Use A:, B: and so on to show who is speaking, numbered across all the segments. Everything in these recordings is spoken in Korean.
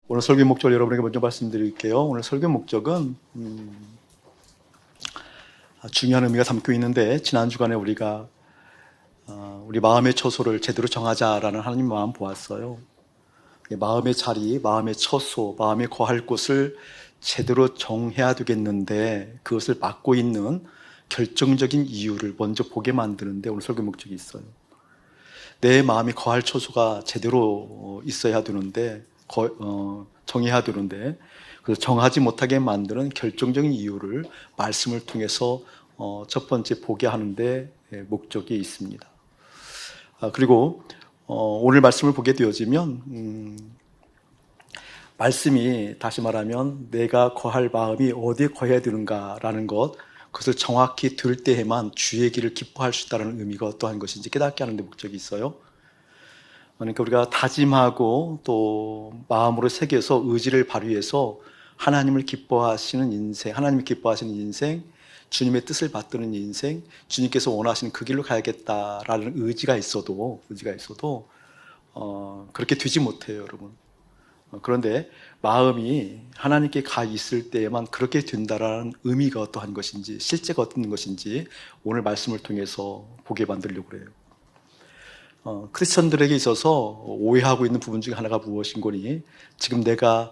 A: 오늘 설교 목적을 여러분에게 먼저 말씀드릴게요. 오늘 설교 목적은 중요한 의미가 담겨 있는데, 지난 주간에 우리가 우리 마음의 처소를 제대로 정하자라는 하나님 마음 보았어요. 마음의 자리, 마음의 처소, 마음의 거할 곳을 제대로 정해야 되겠는데, 그것을 막고 있는 결정적인 이유를 먼저 보게 만드는데 오늘 설교 목적이 있어요. 내 마음이 거할 처소가 제대로 있어야 되는데, 정해야 되는데, 그래서 정하지 못하게 만드는 결정적인 이유를 말씀을 통해서 첫 번째 보게 하는데 목적이 있습니다. 그리고 오늘 말씀을 보게 되어지면 말씀이, 다시 말하면 내가 거할 마음이 어디에 거해야 되는가라는 것, 그것을 정확히 들을 때에만 주의 길을 기뻐할 수 있다는 의미가 어떠한 것인지 깨닫게 하는 데 목적이 있어요. 그러니까 우리가 다짐하고 또 마음으로 새겨서 의지를 발휘해서 하나님을 기뻐하시는 인생, 하나님이 기뻐하시는 인생, 주님의 뜻을 받드는 인생, 주님께서 원하시는 그 길로 가야겠다라는 의지가 있어도 그렇게 되지 못해요, 여러분. 그런데 마음이 하나님께 가 있을 때에만 그렇게 된다라는 의미가 어떠한 것인지, 실제가 어떤 것인지 오늘 말씀을 통해서 보게 만들려고 그래요. 크리스천들에게 있어서 오해하고 있는 부분 중에 하나가 무엇인고니, 지금 내가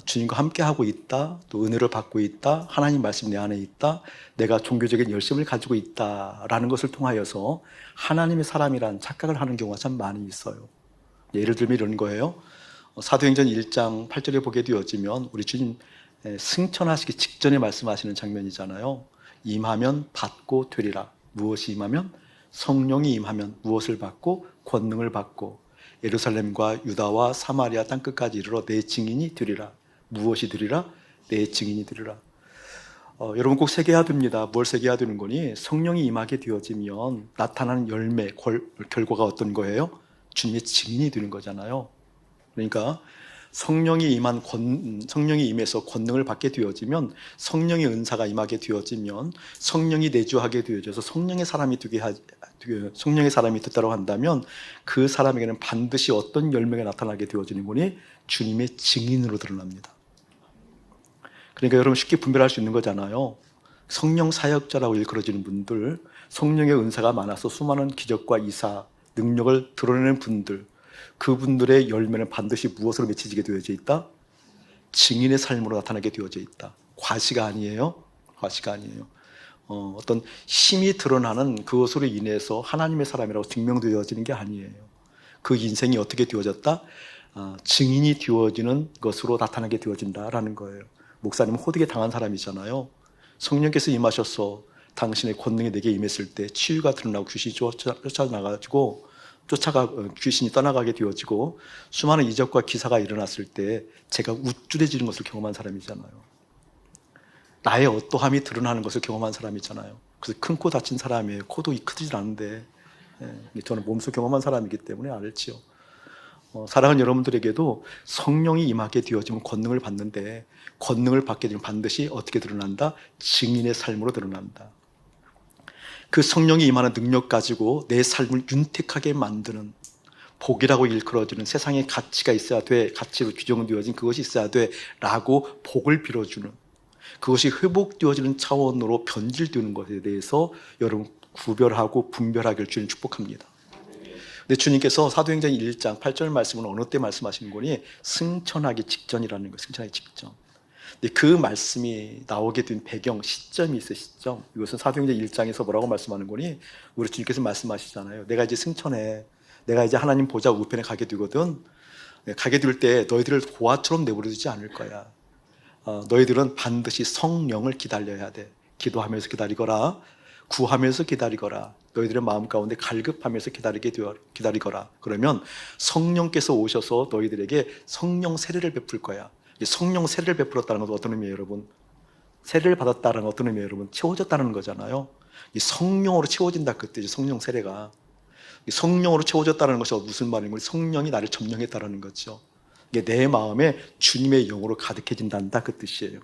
A: 주님과 함께 하고 있다, 또 은혜를 받고 있다, 하나님 말씀 내 안에 있다, 내가 종교적인 열심을 가지고 있다라는 것을 통하여서 하나님의 사람이란 착각을 하는 경우가 참 많이 있어요. 예를 들면 이런 거예요. 사도행전 1장 8절에 보게 되어지면 우리 주님 승천하시기 직전에 말씀하시는 장면이잖아요. 임하면 받고 되리라. 무엇이 임하면? 성령이 임하면 무엇을 받고? 권능을 받고 예루살렘과 유다와 사마리아 땅끝까지 이르러 내 증인이 되리라. 무엇이 되리라? 내 증인이 되리라. 여러분 꼭 새겨야 됩니다. 뭘 새겨야 되는 거니? 성령이 임하게 되어지면 나타나는 열매, 결과가 어떤 거예요? 주님의 증인이 되는 거잖아요. 그러니까 성령이 임해서 권능을 받게 되어지면, 성령의 은사가 임하게 되어지면, 성령이 내주하게 되어져서 성령의 사람이 됐다고 한다면 그 사람에게는 반드시 어떤 열매가 나타나게 되어지는 거니? 주님의 증인으로 드러납니다. 그러니까 여러분 쉽게 분별할 수 있는 거잖아요. 성령 사역자라고 일컬어지는 분들, 성령의 은사가 많아서 수많은 기적과 이사, 능력을 드러내는 분들, 그분들의 열매는 반드시 무엇으로 맺혀지게 되어져 있다? 증인의 삶으로 나타나게 되어져 있다. 과시가 아니에요. 과시가 아니에요. 어떤 힘이 드러나는 그것으로 인해서 하나님의 사람이라고 증명되어지는 게 아니에요. 그 인생이 어떻게 되어졌다? 증인이 되어지는 것으로 나타나게 되어진다라는 거예요. 목사님은 호되게 당한 사람이잖아요. 성령께서 임하셔서 당신의 권능이 내게 임했을 때 치유가 드러나고 귀신이 쫓아나가지고 귀신이 떠나가게 되어지고 수많은 이적과 기사가 일어났을 때 제가 우쭐해지는 것을 경험한 사람이잖아요. 나의 어떠함이 드러나는 것을 경험한 사람이잖아요. 그래서 큰 코 다친 사람이에요. 코도 크지 않은데 저는 몸소 경험한 사람이기 때문에 알지요. 사랑하는 여러분들에게도 성령이 임하게 되어지면 권능을 받는데, 권능을 받게 되면 반드시 어떻게 드러난다? 증인의 삶으로 드러난다. 그 성령이 임하는 능력 가지고 내 삶을 윤택하게 만드는, 복이라고 일컬어지는 세상에 가치가 있어야 돼, 가치로 규정되어진 그것이 있어야 돼 라고 복을 빌어주는, 그것이 회복되어지는 차원으로 변질되는 것에 대해서 여러분 구별하고 분별하기를 주님 축복합니다. 근데 주님께서 사도행전 1장 8절 말씀은 어느 때 말씀하시는 거니? 승천하기 직전이라는 거예요. 승천하기 직전. 근데 그 말씀이 나오게 된 배경, 시점이 있어요. 시점. 이것은 사도행전 1장에서 뭐라고 말씀하는 거니? 우리 주님께서 말씀하시잖아요. 내가 이제 승천해. 내가 이제 하나님 보좌 우편에 가게 되거든. 가게 될 때 너희들을 고아처럼 내버려두지 않을 거야. 너희들은 반드시 성령을 기다려야 돼. 기도하면서 기다리거라. 구하면서 기다리거라. 너희들의 마음 가운데 갈급하면서 기다리거라. 그러면 성령께서 오셔서 너희들에게 성령 세례를 베풀 거야. 성령 세례를 베풀었다는 것은 어떤 의미예요, 여러분? 세례를 받았다는 건 어떤 의미예요, 여러분? 채워졌다는 거잖아요. 이 성령으로 채워진다, 그때죠. 성령 세례가. 이 성령으로 채워졌다는 것이 무슨 말인 거예요? 성령이 나를 점령했다는 거죠. 이게 내 마음에 주님의 영으로 가득해진다, 그 뜻이에요.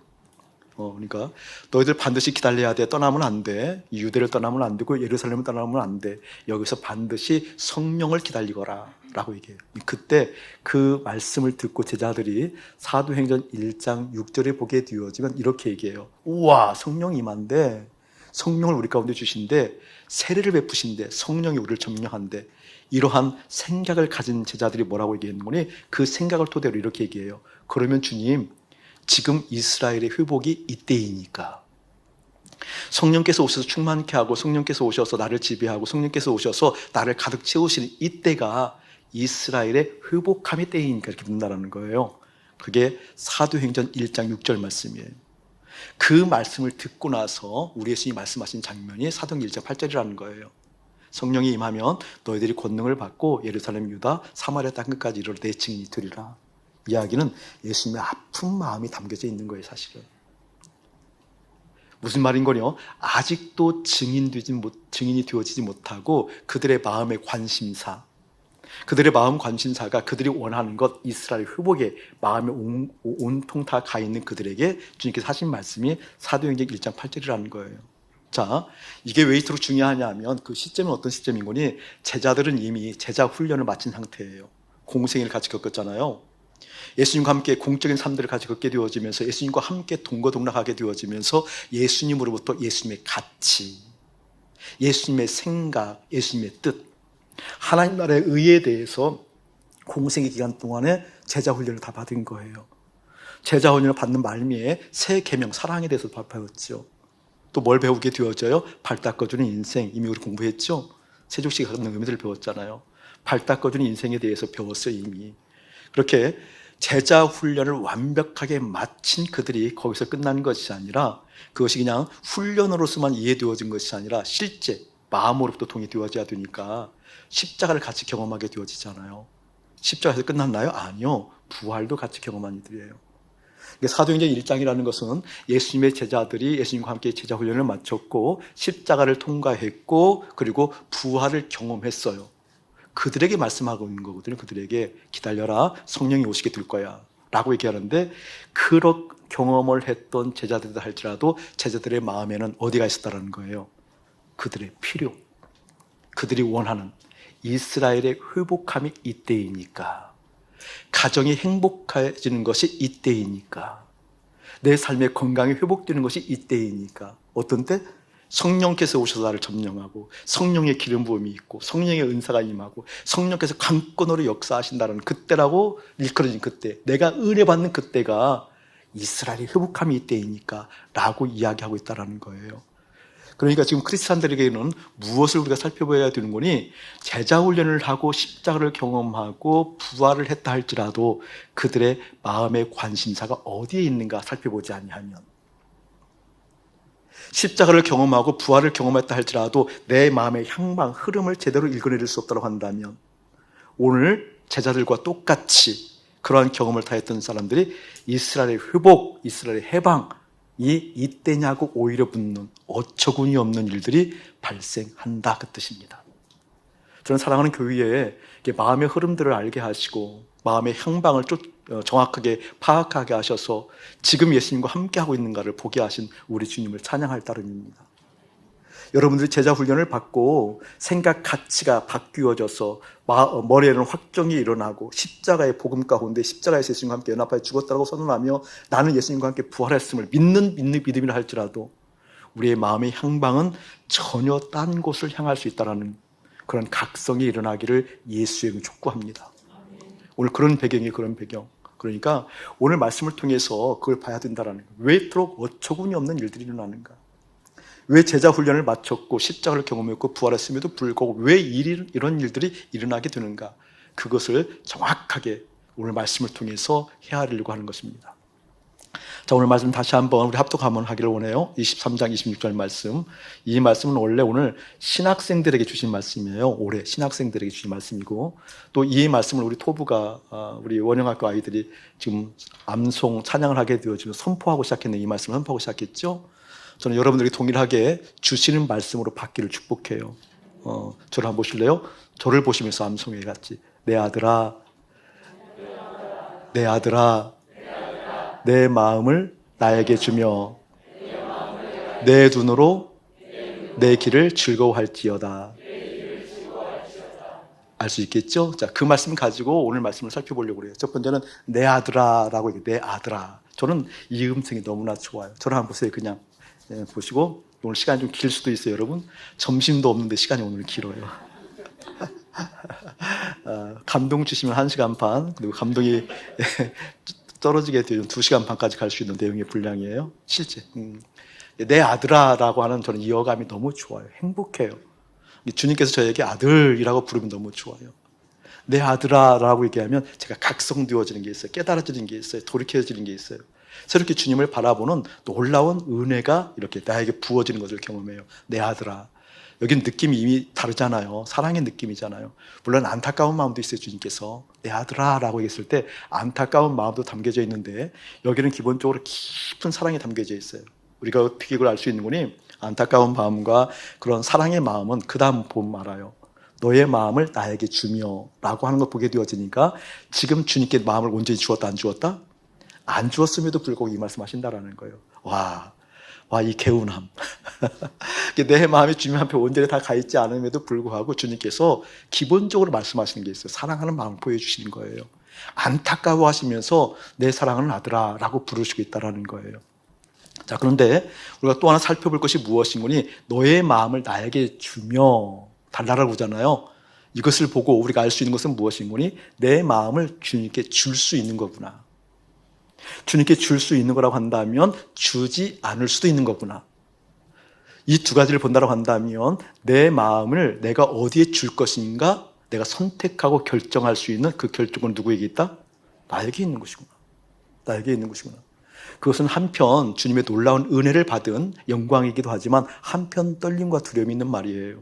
A: 그러니까 너희들 반드시 기다려야 돼. 떠나면 안 돼. 유대를 떠나면 안 되고 예루살렘을 떠나면 안 돼. 여기서 반드시 성령을 기다리거라 라고 얘기해요. 그때 그 말씀을 듣고 제자들이 사도행전 1장 6절에 보게 되어지면 이렇게 얘기해요. 우와, 성령이 임한데, 성령을 우리 가운데 주신데, 세례를 베푸신데, 성령이 우리를 점령한데, 이러한 생각을 가진 제자들이 뭐라고 얘기했는 거니? 그 생각을 토대로 이렇게 얘기해요. 그러면 주님, 지금 이스라엘의 회복이 이때이니까 성령께서 오셔서 충만케 하고 성령께서 오셔서 나를 지배하고 성령께서 오셔서 나를 가득 채우시는 이때가 이스라엘의 회복함의 때이니까 이렇게 묻는다는 거예요. 그게 사도행전 1장 6절 말씀이에요. 그 말씀을 듣고 나서 우리 예수님이 말씀하신 장면이 사도행전 1장 8절이라는 거예요. 성령이 임하면 너희들이 권능을 받고 예루살렘, 유다, 사마리아 땅끝까지 이르러 내 증인이 되리라. 이야기는 예수님의 아픈 마음이 담겨져 있는 거예요, 사실은. 무슨 말인 거요? 아직도 증인이 되어지지 못하고 그들의 마음의 관심사, 그들의 마음 관심사가 그들이 원하는 것, 이스라엘 회복에 마음에 온통 다 가 있는 그들에게 주님께서 하신 말씀이 사도행전 1장 8절이라는 거예요. 자, 이게 왜 이토록 중요하냐 하면 그 시점은 어떤 시점인 거니? 제자들은 이미 제자 훈련을 마친 상태예요. 공생애를 같이 겪었잖아요. 예수님과 함께 공적인 삶들을 같이 겪게 되어지면서 예수님과 함께 동거동락하게 되어지면서 예수님으로부터 예수님의 가치, 예수님의 생각, 예수님의 뜻, 하나님 나라의 의에 대해서 공생의 기간 동안에 제자 훈련을 다 받은 거예요. 제자 훈련을 받는 말미에 새 계명, 사랑에 대해서 배웠죠. 또 뭘 배우게 되어져요? 발 닦아주는 인생, 이미 우리 공부했죠? 세족식이 갖는 의미들을 배웠잖아요. 발 닦아주는 인생에 대해서 배웠어요, 이미. 그렇게 제자 훈련을 완벽하게 마친 그들이 거기서 끝난 것이 아니라 그것이 그냥 훈련으로서만 이해되어진 것이 아니라 실제 마음으로부터 동의되어져야 되니까 십자가를 같이 경험하게 되어지잖아요. 십자가에서 끝났나요? 아니요. 부활도 같이 경험한 이들이에요. 사도행전 1장이라는 것은 예수님의 제자들이 예수님과 함께 제자 훈련을 마쳤고 십자가를 통과했고 그리고 부활을 경험했어요. 그들에게 말씀하고 있는 거거든요. 그들에게 기다려라, 성령이 오시게 될 거야 라고 얘기하는데, 그런 경험을 했던 제자들이다 할지라도 제자들의 마음에는 어디가 있었다는 거예요? 그들의 필요, 그들이 원하는 이스라엘의 회복함이 이때이니까, 가정이 행복해지는 것이 이때이니까, 내 삶의 건강이 회복되는 것이 이때이니까. 어떤 때? 성령께서 오셔서 나를 점령하고 성령의 기름 부음이 있고 성령의 은사가 임하고 성령께서 강권으로 역사하신다는 그때라고 일컬어진 그때, 내가 은혜 받는 그때가 이스라엘의 회복함이 이때이니까 라고 이야기하고 있다는 거예요. 그러니까 지금 크리스찬들에게는 무엇을 우리가 살펴봐야 되는 거니? 제자 훈련을 하고 십자가를 경험하고 부활을 했다 할지라도 그들의 마음의 관심사가 어디에 있는가 살펴보지 아니하면, 십자가를 경험하고 부활을 경험했다 할지라도 내 마음의 향방, 흐름을 제대로 읽어내릴 수 없다고 한다면, 오늘 제자들과 똑같이 그러한 경험을 다 했던 사람들이 이스라엘의 회복, 이스라엘의 해방이 이때냐고 오히려 묻는 어처구니 없는 일들이 발생한다, 그 뜻입니다. 저는 사랑하는 교회에 마음의 흐름들을 알게 하시고 마음의 향방을 정확하게 파악하게 하셔서 지금 예수님과 함께하고 있는가를 보게 하신 우리 주님을 찬양할 따름입니다. 여러분들이 제자 훈련을 받고 생각 가치가 바뀌어져서 머리에는 확정이 일어나고 십자가의 복음 가운데 십자가에서 예수님과 함께 연합하여 죽었다고 선언하며 나는 예수님과 함께 부활했음을 믿는 믿음이라 할지라도 우리의 마음의 향방은 전혀 딴 곳을 향할 수 있다는 그런 각성이 일어나기를 예수에게 촉구합니다. 오늘 그런 배경이 그런 배경. 그러니까 오늘 말씀을 통해서 그걸 봐야 된다는 거예요. 왜 이토록 어처구니 없는 일들이 일어나는가? 왜 제자 훈련을 마쳤고 십자가를 경험했고 부활했음에도 불구하고 왜 이런 일들이 일어나게 되는가? 그것을 정확하게 오늘 말씀을 통해서 헤아리려고 하는 것입니다. 자, 오늘 말씀 다시 한번 우리 합독 한번 하기를 원해요. 23장 26절 말씀. 이 말씀은 원래 오늘 신학생들에게 주신 말씀이에요. 올해 신학생들에게 주신 말씀이고, 또 이 말씀을 우리 토부가 우리 원영학교 아이들이 지금 암송 찬양을 하게 되어 지금 선포하고 시작했네. 이 말씀을 선포하고 시작했죠. 저는 여러분들이 동일하게 주시는 말씀으로 받기를 축복해요. 저를 한번 보실래요? 저를 보시면서 암송해 같이. 내 아들아, 내 아들아, 내 마음을 나에게 주며 내 눈으로 내 길을 즐거워할지어다. 알 수 있겠죠? 자, 그 말씀 가지고 오늘 말씀을 살펴보려고 그래요. 첫 번째는 내 아들아라고 얘기해요. 내 아들아. 저는 이 음성이 너무나 좋아요. 저를 한번 보세요. 그냥 보시고. 오늘 시간이 좀 길 수도 있어요, 여러분. 점심도 없는데 시간이 오늘 길어요. 감동 주시면 1시간 반, 그리고 감동이 떨어지게 되면 2시간 반까지 갈 수 있는 내용의 분량이에요. 실제. 내 아들아라고 하는 저는 이 어감이 너무 좋아요. 행복해요. 주님께서 저에게 아들이라고 부르면 너무 좋아요. 내 아들아라고 얘기하면 제가 각성되어지는 게 있어요. 깨달아지는 게 있어요. 돌이켜지는 게 있어요. 새롭게 주님을 바라보는 놀라운 은혜가 이렇게 나에게 부어지는 것을 경험해요. 내 아들아. 여긴 느낌이 이미 다르잖아요. 사랑의 느낌이잖아요. 물론 안타까운 마음도 있어요. 주님께서 내 아들아 라고 얘기했을 때 안타까운 마음도 담겨져 있는데 여기는 기본적으로 깊은 사랑이 담겨져 있어요. 우리가 어떻게 이걸 알 수 있는 거니? 안타까운 마음과 그런 사랑의 마음은 그 다음 보면 알아요. 너의 마음을 나에게 주며 라고 하는 걸 보게 되어지니까 지금 주님께 마음을 온전히 주었다 안 주었다? 안 주었음에도 불구하고 이 말씀하신다라는 거예요. 와, 이 개운함. 내 마음이 주님 앞에 온전히 다 가 있지 않음에도 불구하고 주님께서 기본적으로 말씀하시는 게 있어요. 사랑하는 마음을 보여주시는 거예요. 안타까워하시면서 내 사랑하는 아들아 라고 부르시고 있다는 거예요. 자, 그런데 우리가 또 하나 살펴볼 것이 무엇인 거니? 너의 마음을 나에게 주며 달라라고 하잖아요. 이것을 보고 우리가 알 수 있는 것은 무엇인 거니? 내 마음을 주님께 줄 수 있는 거구나. 주님께 줄 수 있는 거라고 한다면 주지 않을 수도 있는 거구나. 이 두 가지를 본다고 한다면 내 마음을 내가 어디에 줄 것인가 내가 선택하고 결정할 수 있는 그 결정은 누구에게 있다? 나에게 있는 것이구나. 나에게 있는 것이구나. 그것은 한편 주님의 놀라운 은혜를 받은 영광이기도 하지만 한편 떨림과 두려움이 있는 말이에요.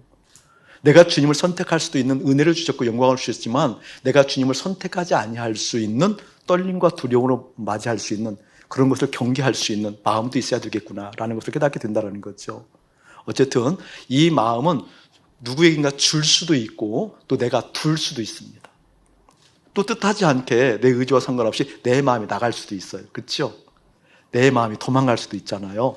A: 내가 주님을 선택할 수도 있는 은혜를 주셨고 영광을 주셨지만 내가 주님을 선택하지 아니할 수 있는 떨림과 두려움으로 맞이할 수 있는 그런 것을 경계할 수 있는 마음도 있어야 되겠구나라는 것을 깨닫게 된다는 거죠. 어쨌든 이 마음은 누구에게인가 줄 수도 있고 또 내가 둘 수도 있습니다. 또 뜻하지 않게 내 의지와 상관없이 내 마음이 나갈 수도 있어요. 그렇죠? 내 마음이 도망갈 수도 있잖아요.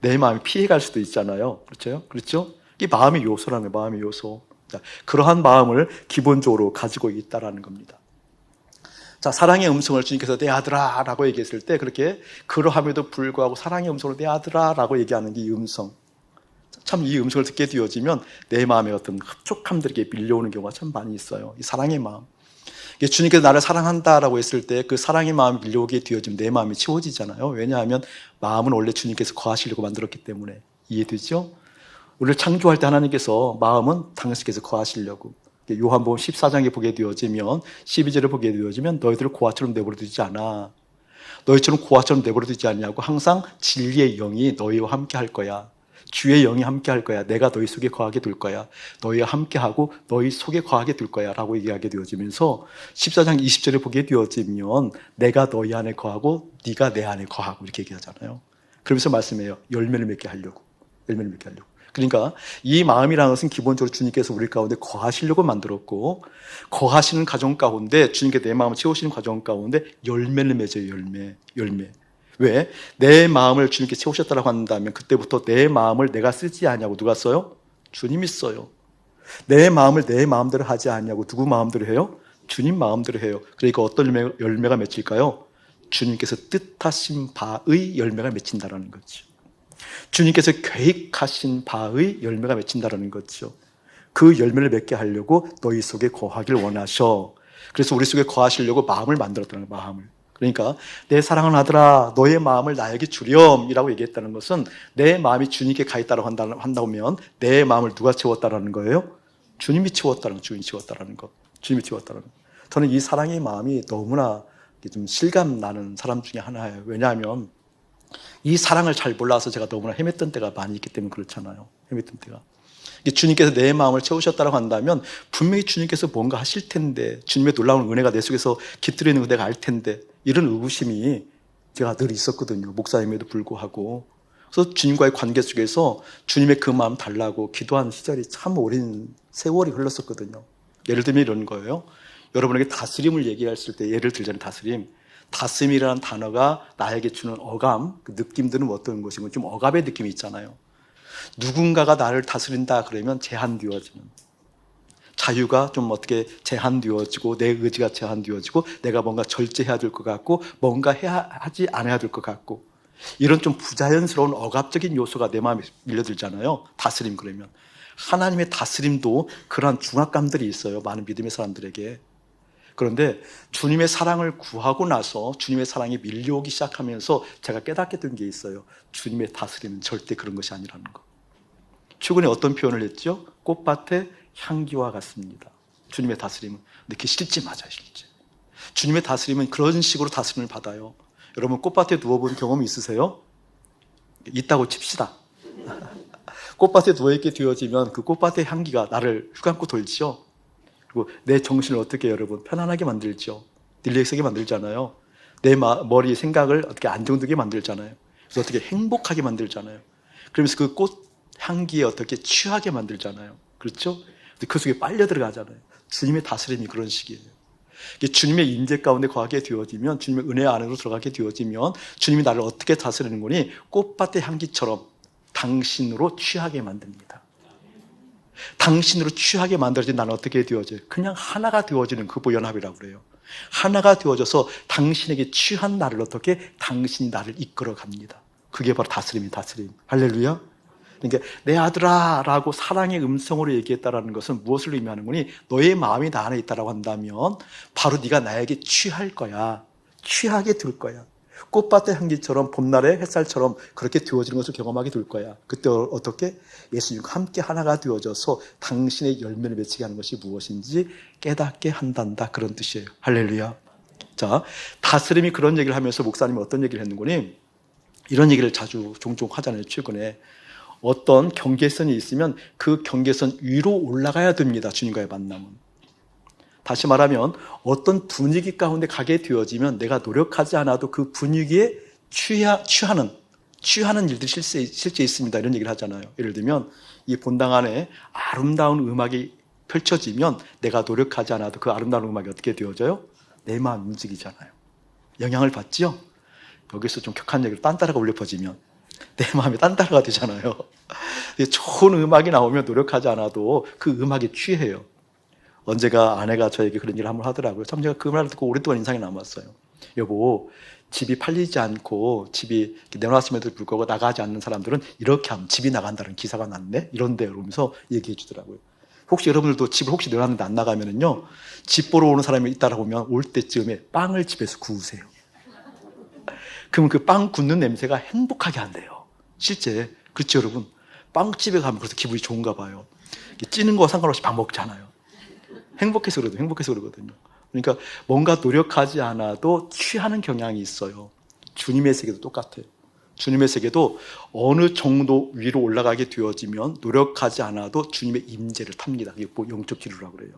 A: 내 마음이 피해갈 수도 있잖아요. 그렇죠? 그렇죠? 이게 마음의 요소라는 거예요. 마음의 요소. 자, 그러한 마음을 기본적으로 가지고 있다라는 겁니다. 자, 사랑의 음성을 주님께서 내 아들아 라고 얘기했을 때 그렇게 그러함에도 불구하고 사랑의 음성으로 내 아들아 라고 얘기하는 이 음성. 참 이 음성을 듣게 되어지면 내 마음에 어떤 흡족함들이 밀려오는 경우가 참 많이 있어요. 이 사랑의 마음. 주님께서 나를 사랑한다라고 했을 때 그 사랑의 마음이 밀려오게 되어지면 내 마음이 채워지잖아요. 왜냐하면 마음은 원래 주님께서 거하시려고 만들었기 때문에. 이해되죠? 우리를 창조할 때 하나님께서 마음은 당신께서 거하시려고. 요한복음 14장에 보게 되어지면 12절에 보게 되어지면 너희들을 고아처럼 내버려두지 않아. 너희처럼 고아처럼 내버려두지 않냐고 항상 진리의 영이 너희와 함께 할 거야. 주의 영이 함께 할 거야. 내가 너희 속에 거하게 둘 거야. 너희와 함께하고 너희 속에 거하게 둘 거야 라고 얘기하게 되어지면서 14장 20절에 보게 되어지면 내가 너희 안에 거하고 네가 내 안에 거하고 이렇게 얘기하잖아요. 그러면서 말씀해요. 열매를 맺게 하려고. 열매를 맺게 하려고. 그러니까 이 마음이라는 것은 기본적으로 주님께서 우리 가운데 거하시려고 만들었고 거하시는 과정 가운데 주님께 내 마음을 채우시는 과정 가운데 열매를 맺어요. 열매. 왜? 내 마음을 주님께 채우셨다고 한다면 그때부터 내 마음을 내가 쓰지 않냐고 누가 써요? 주님이 써요. 내 마음을 내 마음대로 하지 않냐고 누구 마음대로 해요? 주님 마음대로 해요. 그러니까 어떤 열매가 맺힐까요? 주님께서 뜻하신 바의 열매가 맺힌다는 거죠. 주님께서 계획하신 바의 열매가 맺힌다는 거죠. 그 열매를 맺게 하려고 너희 속에 거하길 원하셔. 그래서 우리 속에 거하시려고 마음을 만들었다는 거예요. 마음을. 그러니까 내 사랑하는 아들아 너의 마음을 나에게 주렴이라고 얘기했다는 것은 내 마음이 주님께 가 있다고 한다면 내 마음을 누가 채웠다라는 거예요? 주님이 채웠다는 거. 주님이 채웠다라는 거. 주님이 채웠다라는 거. 저는 이 사랑의 마음이 너무나 좀 실감 나는 사람 중에 하나예요. 왜냐하면 이 사랑을 잘 몰라서 제가 너무나 헤맸던 때가 많이 있기 때문에 그렇잖아요. 헤맸던 때가. 주님께서 내 마음을 채우셨다고 한다면 분명히 주님께서 뭔가 하실 텐데 주님의 놀라운 은혜가 내 속에서 깃들어 있는 거 내가 알 텐데 이런 의구심이 제가 늘 있었거든요. 목사임에도 불구하고. 그래서 주님과의 관계 속에서 주님의 그 마음 달라고 기도한 시절이 참 오랜 세월이 흘렀었거든요. 예를 들면 이런 거예요. 여러분에게 다스림을 얘기했을 때 예를 들자면 다스림. 다스림이라는 단어가 나에게 주는 어감, 그 느낌들은 어떤 것이고 좀 억압의 느낌이 있잖아요. 누군가가 나를 다스린다 그러면 제한되어지는, 자유가 좀 어떻게 제한되어지고 내 의지가 제한되어지고 내가 뭔가 절제해야 될 것 같고 뭔가 하지 않아야 될 것 같고, 이런 좀 부자연스러운 억압적인 요소가 내 마음에 밀려들잖아요. 다스림 그러면. 하나님의 다스림도 그러한 중압감들이 있어요. 많은 믿음의 사람들에게. 그런데 주님의 사랑을 구하고 나서 주님의 사랑이 밀려오기 시작하면서 제가 깨닫게 된 게 있어요. 주님의 다스림은 절대 그런 것이 아니라는 거. 최근에 어떤 표현을 했죠? 꽃밭의 향기와 같습니다. 주님의 다스림은. 근데 그게 실제 맞아요, 실제. 주님의 다스림은 그런 식으로 다스림을 받아요. 여러분 꽃밭에 누워본 경험이 있으세요? 있다고 칩시다. 꽃밭에 누워있게 되어지면 그 꽃밭의 향기가 나를 휘감고 돌지요. 그리고 내 정신을 어떻게 여러분 편안하게 만들죠. 릴렉스하게 만들잖아요. 내 머리 생각을 어떻게 안정되게 만들잖아요. 그래서 어떻게 행복하게 만들잖아요. 그러면서 그 꽃 향기에 어떻게 취하게 만들잖아요. 그렇죠? 그 속에 빨려 들어가잖아요. 주님의 다스림이 그런 식이에요. 주님의 임재 가운데 거하게 되어지면, 주님의 은혜 안으로 들어가게 되어지면 주님이 나를 어떻게 다스리는 거니? 꽃밭의 향기처럼 당신으로 취하게 만듭니다. 당신으로 취하게 만들어진 나는 어떻게 되어져요? 그냥 하나가 되어지는 그보연합이라고 그래요. 하나가 되어져서 당신에게 취한 나를 어떻게? 당신이 나를 이끌어 갑니다. 그게 바로 다스림이 다스림. 할렐루야. 그러니까 내 아들아 라고 사랑의 음성으로 얘기했다라는 것은 무엇을 의미하는 거니? 너의 마음이 나 안에 있다라고 한다면 바로 네가 나에게 취할 거야. 취하게 될 거야. 꽃밭의 향기처럼 봄날의 햇살처럼 그렇게 되어지는 것을 경험하게 될 거야. 그때 어떻게? 예수님과 함께 하나가 되어져서 당신의 열매를 맺히게 하는 것이 무엇인지 깨닫게 한단다, 그런 뜻이에요. 할렐루야. 자, 다스림이 그런 얘기를 하면서 목사님이 어떤 얘기를 했는 거니? 이런 얘기를 자주 종종 하잖아요. 최근에 어떤 경계선이 있으면 그 경계선 위로 올라가야 됩니다. 주님과의 만남은. 다시 말하면 어떤 분위기 가운데 가게 되어지면 내가 노력하지 않아도 그 분위기에 취하는 일들이 실제 있습니다. 이런 얘기를 하잖아요. 예를 들면 이 본당 안에 아름다운 음악이 펼쳐지면 내가 노력하지 않아도 그 아름다운 음악이 어떻게 되어져요? 내 마음 움직이잖아요. 영향을 받죠? 여기서 좀 격한 얘기를 딴따라가 울려 퍼지면 내 마음이 딴따라가 되잖아요. 좋은 음악이 나오면 노력하지 않아도 그 음악에 취해요. 언제가 아내가 저에게 그런 얘기를 한번 하더라고요. 참 제가 그 말을 듣고 오랫동안 인상이 남았어요. 여보, 집이 팔리지 않고 집이 내놓았음에도 불구하고 나가지 않는 사람들은 이렇게 하면 집이 나간다는 기사가 났네? 이런데 이러면서 얘기해 주더라고요. 혹시 여러분들도 집을 혹시 내놨는데 안 나가면은요, 집 보러 오는 사람이 있다라 보면 올 때쯤에 빵을 집에서 구우세요. 그러면 그 빵 굽는 냄새가 행복하게 한대요. 실제. 그렇죠, 여러분? 빵집에 가면 그래서 기분이 좋은가 봐요. 찌는 거 상관없이 밥 먹잖아요. 행복해서 그러거든요. 그러니까 뭔가 노력하지 않아도 취하는 경향이 있어요. 주님의 세계도 똑같아요. 주님의 세계도 어느 정도 위로 올라가게 되어지면 노력하지 않아도 주님의 임재를 탑니다. 이게 뭐 영적 기류라고 그래요.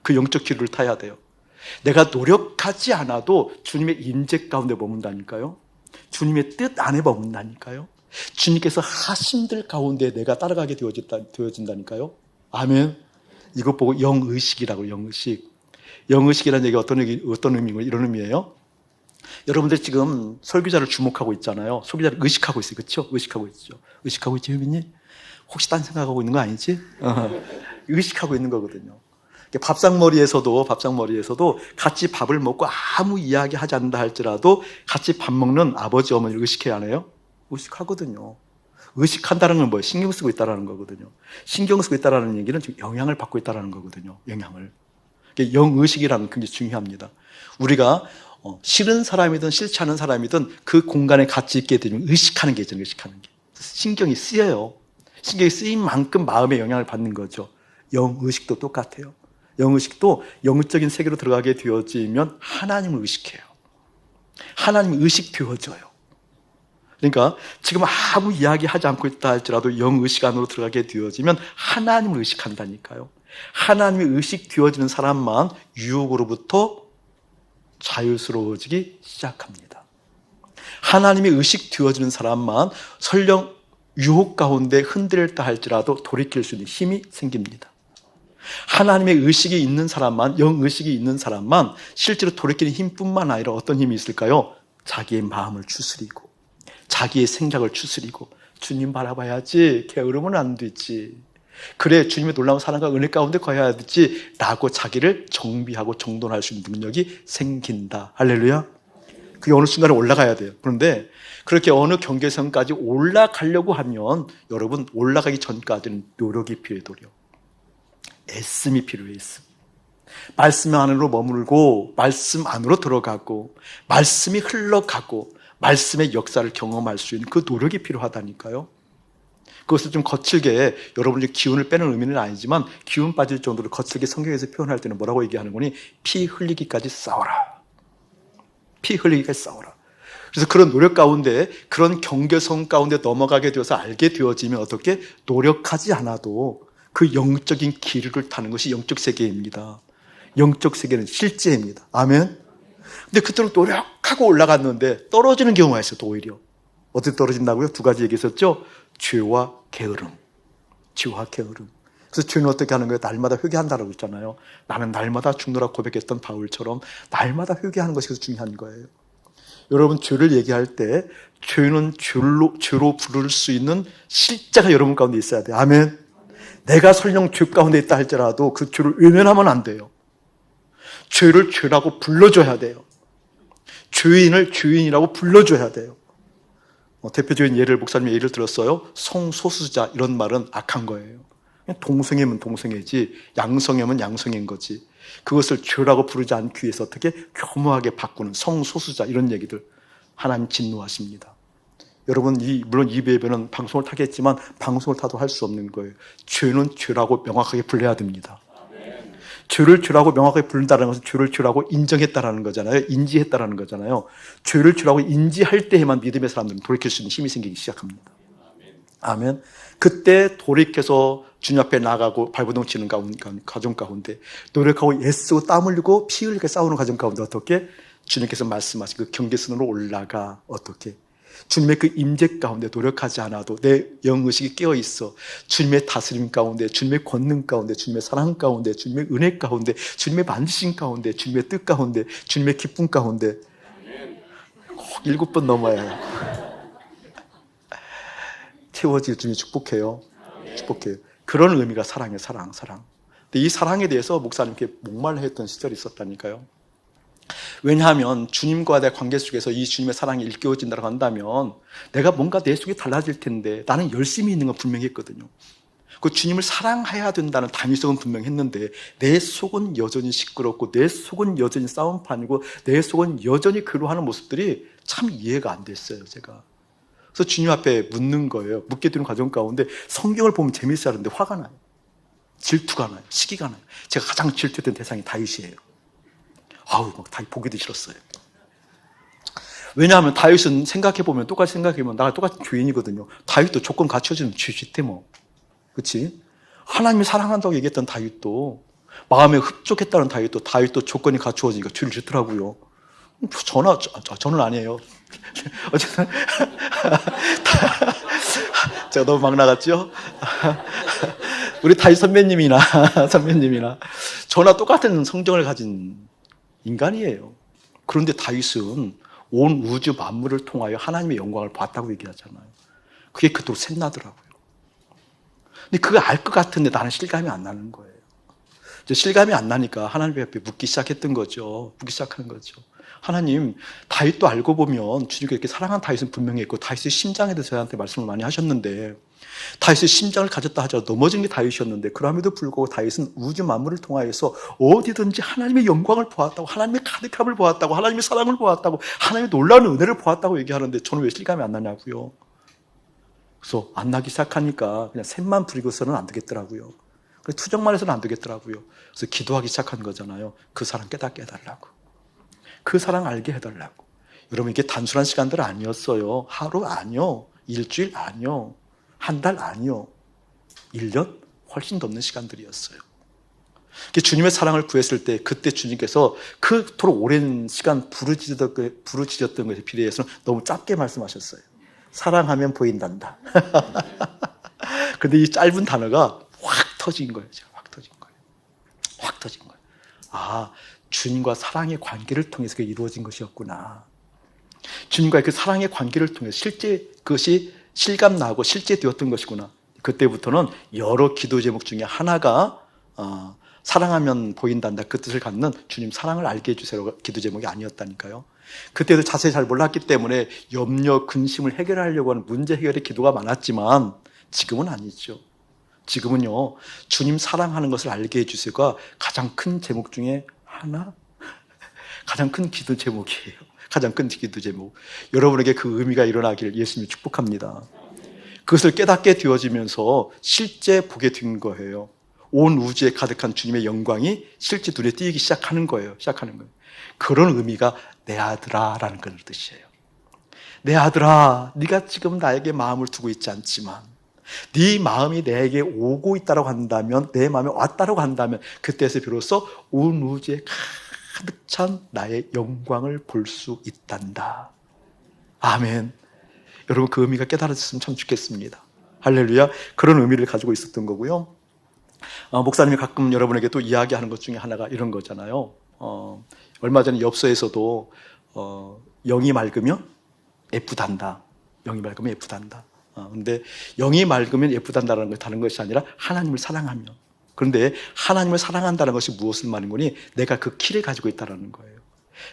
A: 그 영적 기류를 타야 돼요. 내가 노력하지 않아도 주님의 임재 가운데 머문다니까요. 주님의 뜻 안에 머문다니까요. 주님께서 하심들 가운데 내가 따라가게 되어진다니까요. 아멘. 이것 보고 영의식이라고, 영의식. 영의식이라는 얘기가 어떤 의미고 이런 의미예요. 여러분들 지금 설교자를 주목하고 있잖아요. 설교자를 의식하고 있어요. 그렇죠? 의식하고 있죠. 의식하고 있죠, 효빈님? 혹시 딴 생각하고 있는 거 아니지? 의식하고 있는 거거든요. 밥상머리에서도 같이 밥을 먹고 아무 이야기 하지 않는다 할지라도 같이 밥 먹는 아버지, 어머니를 의식해야 하나요? 의식하거든요. 의식한다는 건 뭐예요? 신경 쓰고 있다는 거거든요. 신경 쓰고 있다는 얘기는 지금 영향을 받고 있다는 거거든요. 영향을. 영의식이라는 게 굉장히 중요합니다. 우리가 싫은 사람이든 싫지 않은 사람이든 그 공간에 같이 있게 되면 의식하는 게 있잖아요. 의식하는 게. 신경이 쓰여요. 신경이 쓰인 만큼 마음에 영향을 받는 거죠. 영의식도 똑같아요. 영의식도 영적인 세계로 들어가게 되어지면 하나님을 의식해요. 하나님을 의식되어져요. 그러니까 지금 아무 이야기 하지 않고 있다 할지라도 영의식 안으로 들어가게 되어지면 하나님을 의식한다니까요. 하나님의 의식되어지는 사람만 유혹으로부터 자유스러워지기 시작합니다. 하나님의 의식되어지는 사람만 설령 유혹 가운데 흔들렸다 할지라도 돌이킬 수 있는 힘이 생깁니다. 하나님의 의식이 있는 사람만, 영의식이 있는 사람만 실제로 돌이키는 힘뿐만 아니라 어떤 힘이 있을까요? 자기의 마음을 추스리고 자기의 생각을 추스리고 주님 바라봐야지, 게으르면 안 되지, 그래 주님의 놀라운 사랑과 은혜 가운데 거해야 되지 라고 자기를 정비하고 정돈할 수 있는 능력이 생긴다. 할렐루야. 그게 어느 순간에 올라가야 돼요. 그런데 그렇게 어느 경계선까지 올라가려고 하면 여러분, 올라가기 전까지는 노력이 필요해요. 노력. 애씀이 필요해요. 애씀. 말씀 안으로 머물고 말씀 안으로 들어가고 말씀이 흘러가고 말씀의 역사를 경험할 수 있는 그 노력이 필요하다니까요. 그것을 좀 거칠게, 여러분이 기운을 빼는 의미는 아니지만 기운 빠질 정도로 거칠게 성경에서 표현할 때는 뭐라고 얘기하는 거니? 피 흘리기까지 싸워라. 피 흘리기까지 싸워라. 그래서 그런 노력 가운데, 그런 경계선 가운데 넘어가게 되어서 알게 되어지면 어떻게? 노력하지 않아도 그 영적인 기류를 타는 것이 영적 세계입니다. 영적 세계는 실제입니다. 아멘. 근데 그토록 노력하고 올라갔는데 떨어지는 경우가 있어요. 또 오히려 어떻게 떨어진다고요? 두 가지 얘기했었죠. 죄와 게으름. 죄와 게으름. 그래서 죄는 어떻게 하는 거예요? 날마다 회개한다라고 했잖아요. 나는 날마다 죽노라 고백했던 바울처럼 날마다 회개하는 것이 중요한 거예요. 여러분, 죄를 얘기할 때 죄는 죄로 부를 수 있는 실제가 여러분 가운데 있어야 돼요. 아멘. 내가 설령 죄 가운데 있다 할지라도 그 죄를 외면하면 안 돼요. 죄를 죄라고 불러줘야 돼요. 죄인을 죄인이라고 불러줘야 돼요. 대표적인 예를, 목사님의 예를 들었어요. 성소수자, 이런 말은 악한 거예요. 동성애면 동성애지 양성애면 양성애인 거지. 그것을 죄라고 부르지 않기 위해서 어떻게 교묘하게 바꾸는 성소수자, 이런 얘기들 하나님 진노하십니다. 여러분, 물론 이 예배는 방송을 타겠지만 방송을 타도 할 수 없는 거예요. 죄는 죄라고 명확하게 불러야 됩니다. 죄를 죄라고 명확하게 부른다는 것은 죄를 죄라고 인정했다라는 거잖아요. 인지했다라는 거잖아요. 죄를 죄라고 인지할 때에만 믿음의 사람들은 돌이킬 수 있는 힘이 생기기 시작합니다. 아멘. 그때 돌이켜서 주님 앞에 나가고 발버둥 치는 가정 가운데, 노력하고 애쓰고 땀 흘리고 피 흘리게 싸우는 가정 가운데 어떻게? 주님께서 말씀하신 그 경계선으로 올라가. 어떻게? 주님의 그 임재 가운데 노력하지 않아도 내 영의식이 깨어있어. 주님의 다스림 가운데, 주님의 권능 가운데, 주님의 사랑 가운데, 주님의 은혜 가운데, 주님의 만지심 가운데, 주님의 뜻 가운데, 주님의 기쁨 가운데 꼭 7번 넘어야 해요. 채워질 주님이 축복해요. 축복해요. 그런 의미가 사랑이에요. 사랑. 근데 이 사랑에 대해서 목사님께 목말라 했던 시절이 있었다니까요. 왜냐하면 주님과의 관계 속에서 이 주님의 사랑이 일깨워진다고 한다면 내가 뭔가 내 속에 달라질 텐데, 나는 열심히 있는 건 분명히 했거든요. 그 주님을 사랑해야 된다는 당위성은 분명히 했는데 내 속은 여전히 시끄럽고 내 속은 여전히 싸움판이고 내 속은 여전히 괴로워하는 모습들이 참 이해가 안 됐어요. 제가. 그래서 주님 앞에 묻는 거예요. 묻게 되는 과정 가운데 성경을 보면 재미있어 하는데 화가 나요. 질투가 나요. 시기가 나요. 제가 가장 질투했던 대상이 다윗이에요. 막 다윗 보기도 싫었어요. 왜냐하면 다윗은 생각해보면, 똑같이 생각해보면 나랑 똑같은 죄인이거든요. 다윗도 조건 갖춰주면 죄짓대 뭐. 그렇지? 하나님이 사랑한다고 얘기했던 다윗도, 마음에 흡족했다는 다윗도 조건이 갖추어지니까 죄를 짓더라고요. 저는 아니에요. 어쨌든 제가 너무 막 나갔죠? 우리 다윗 선배님이나 저나 똑같은 성정을 가진 인간이에요. 그런데 다윗은 온 우주 만물을 통하여 하나님의 영광을 봤다고 얘기하잖아요. 그게 그토록 샘나더라고요. 근데 그거 알 것 같은데 나는 실감이 안 나는 거예요. 이제 실감이 안 나니까 하나님 앞에 묻기 시작했던 거죠. 묻기 시작하는 거죠. 하나님, 다윗도 알고 보면 주님께 이렇게 사랑한 다윗은 분명히 있고 다윗의 심장에 대해서 저한테 말씀을 많이 하셨는데, 다윗의 심장을 가졌다 하더라도 넘어진 게 다윗이었는데, 그럼에도 불구하고 다윗은 우주 만물을 통하여서 어디든지 하나님의 영광을 보았다고, 하나님의 가득함을 보았다고, 하나님의 사랑을 보았다고, 하나님의 놀라운 은혜를 보았다고 얘기하는데 저는 왜 실감이 안 나냐고요. 그래서 안 나기 시작하니까 그냥 샘만 부리고서는 안 되겠더라고요. 투정만 해서는 안 되겠더라고요. 그래서 기도하기 시작한 거잖아요. 그 사랑 깨닫게 해달라고. 그 사랑 알게 해달라고. 여러분, 이게 단순한 시간들 아니었어요. 하루 아니요. 일주일 아니요. 한 달 아니요. 1년? 훨씬 넘는 시간들이었어요. 주님의 사랑을 구했을 때, 그때 주님께서 그토록 오랜 시간 부르짖었던 것에 비례해서는 너무 짧게 말씀하셨어요. 사랑하면 보인단다. 근데 이 짧은 단어가 확 터진 거예요. 확 터진 거예요. 확 터진 거예요. 아, 주님과 사랑의 관계를 통해서 그게 이루어진 것이었구나. 주님과의 그 사랑의 관계를 통해서 실제 그것이 실감나고 실제 되었던 것이구나. 그때부터는 여러 기도 제목 중에 하나가 사랑하면 보인단다, 그 뜻을 갖는 주님 사랑을 알게 해주세요 기도 제목이 아니었다니까요. 그때도 자세히 잘 몰랐기 때문에 염려, 근심을 해결하려고 하는 문제 해결의 기도가 많았지만 지금은 아니죠. 지금은요, 주님 사랑하는 것을 알게 해주세요가 가장 큰 제목 중에 하나, 가장 큰 기도 제목이에요. 가장 큰 기도 제목. 여러분에게 그 의미가 일어나기를 예수님이 축복합니다. 그것을 깨닫게 되어지면서 실제 보게 된 거예요. 온 우주에 가득한 주님의 영광이 실제 눈에 띄기 시작하는 거예요. 그런 의미가 내 아들아 라는 그런 뜻이에요. 내 아들아, 네가 지금 나에게 마음을 두고 있지 않지만 네 마음이 내게 오고 있다고 한다면, 내 마음에 왔다고 한다면 그때에서 비로소 온 우주에 가득 찬 나의 영광을 볼 수 있단다. 아멘. 여러분, 그 의미가 깨달아졌으면 참 좋겠습니다. 할렐루야. 그런 의미를 가지고 있었던 거고요. 목사님이 가끔 여러분에게 또 이야기하는 것 중에 하나가 이런 거잖아요. 얼마 전에 엽서에서도 영이 맑으면 예쁘단다. 영이 맑으면 예쁘단다. 근데 영이 맑으면 예쁘단다는 걸 다른 것이 아니라 하나님을 사랑하면. 그런데 하나님을 사랑한다는 것이 무엇을 말하는 거니? 내가 그 키를 가지고 있다는 거예요.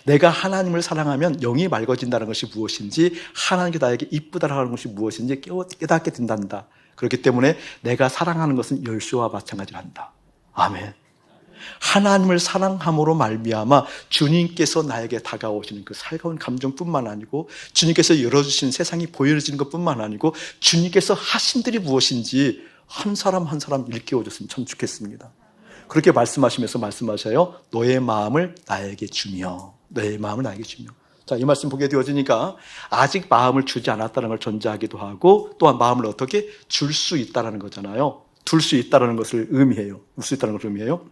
A: 내가 하나님을 사랑하면 영이 맑아진다는 것이 무엇인지, 하나님께 나에게 이쁘다라는 것이 무엇인지 깨닫게 된단다. 그렇기 때문에 내가 사랑하는 것은 열쇠와 마찬가지란다. 아멘. 하나님을 사랑함으로 말미암아 주님께서 나에게 다가오시는 그 살가운 감정뿐만 아니고, 주님께서 열어주신 세상이 보여지는 것뿐만 아니고, 주님께서 하신 일이 무엇인지 한 사람 한 사람 일깨워줬으면 참 좋겠습니다. 그렇게 말씀하시면서 말씀하셔요. 너의 마음을 나에게 주며, 너의 마음을 나에게 주며. 자, 이 말씀 보게 되어지니까 아직 마음을 주지 않았다는 걸 전제하기도 하고, 또한 마음을 어떻게 줄 수 있다는 거잖아요. 둘 수 있다는 것을 의미해요. 둘 수 있다는 것을 의미해요.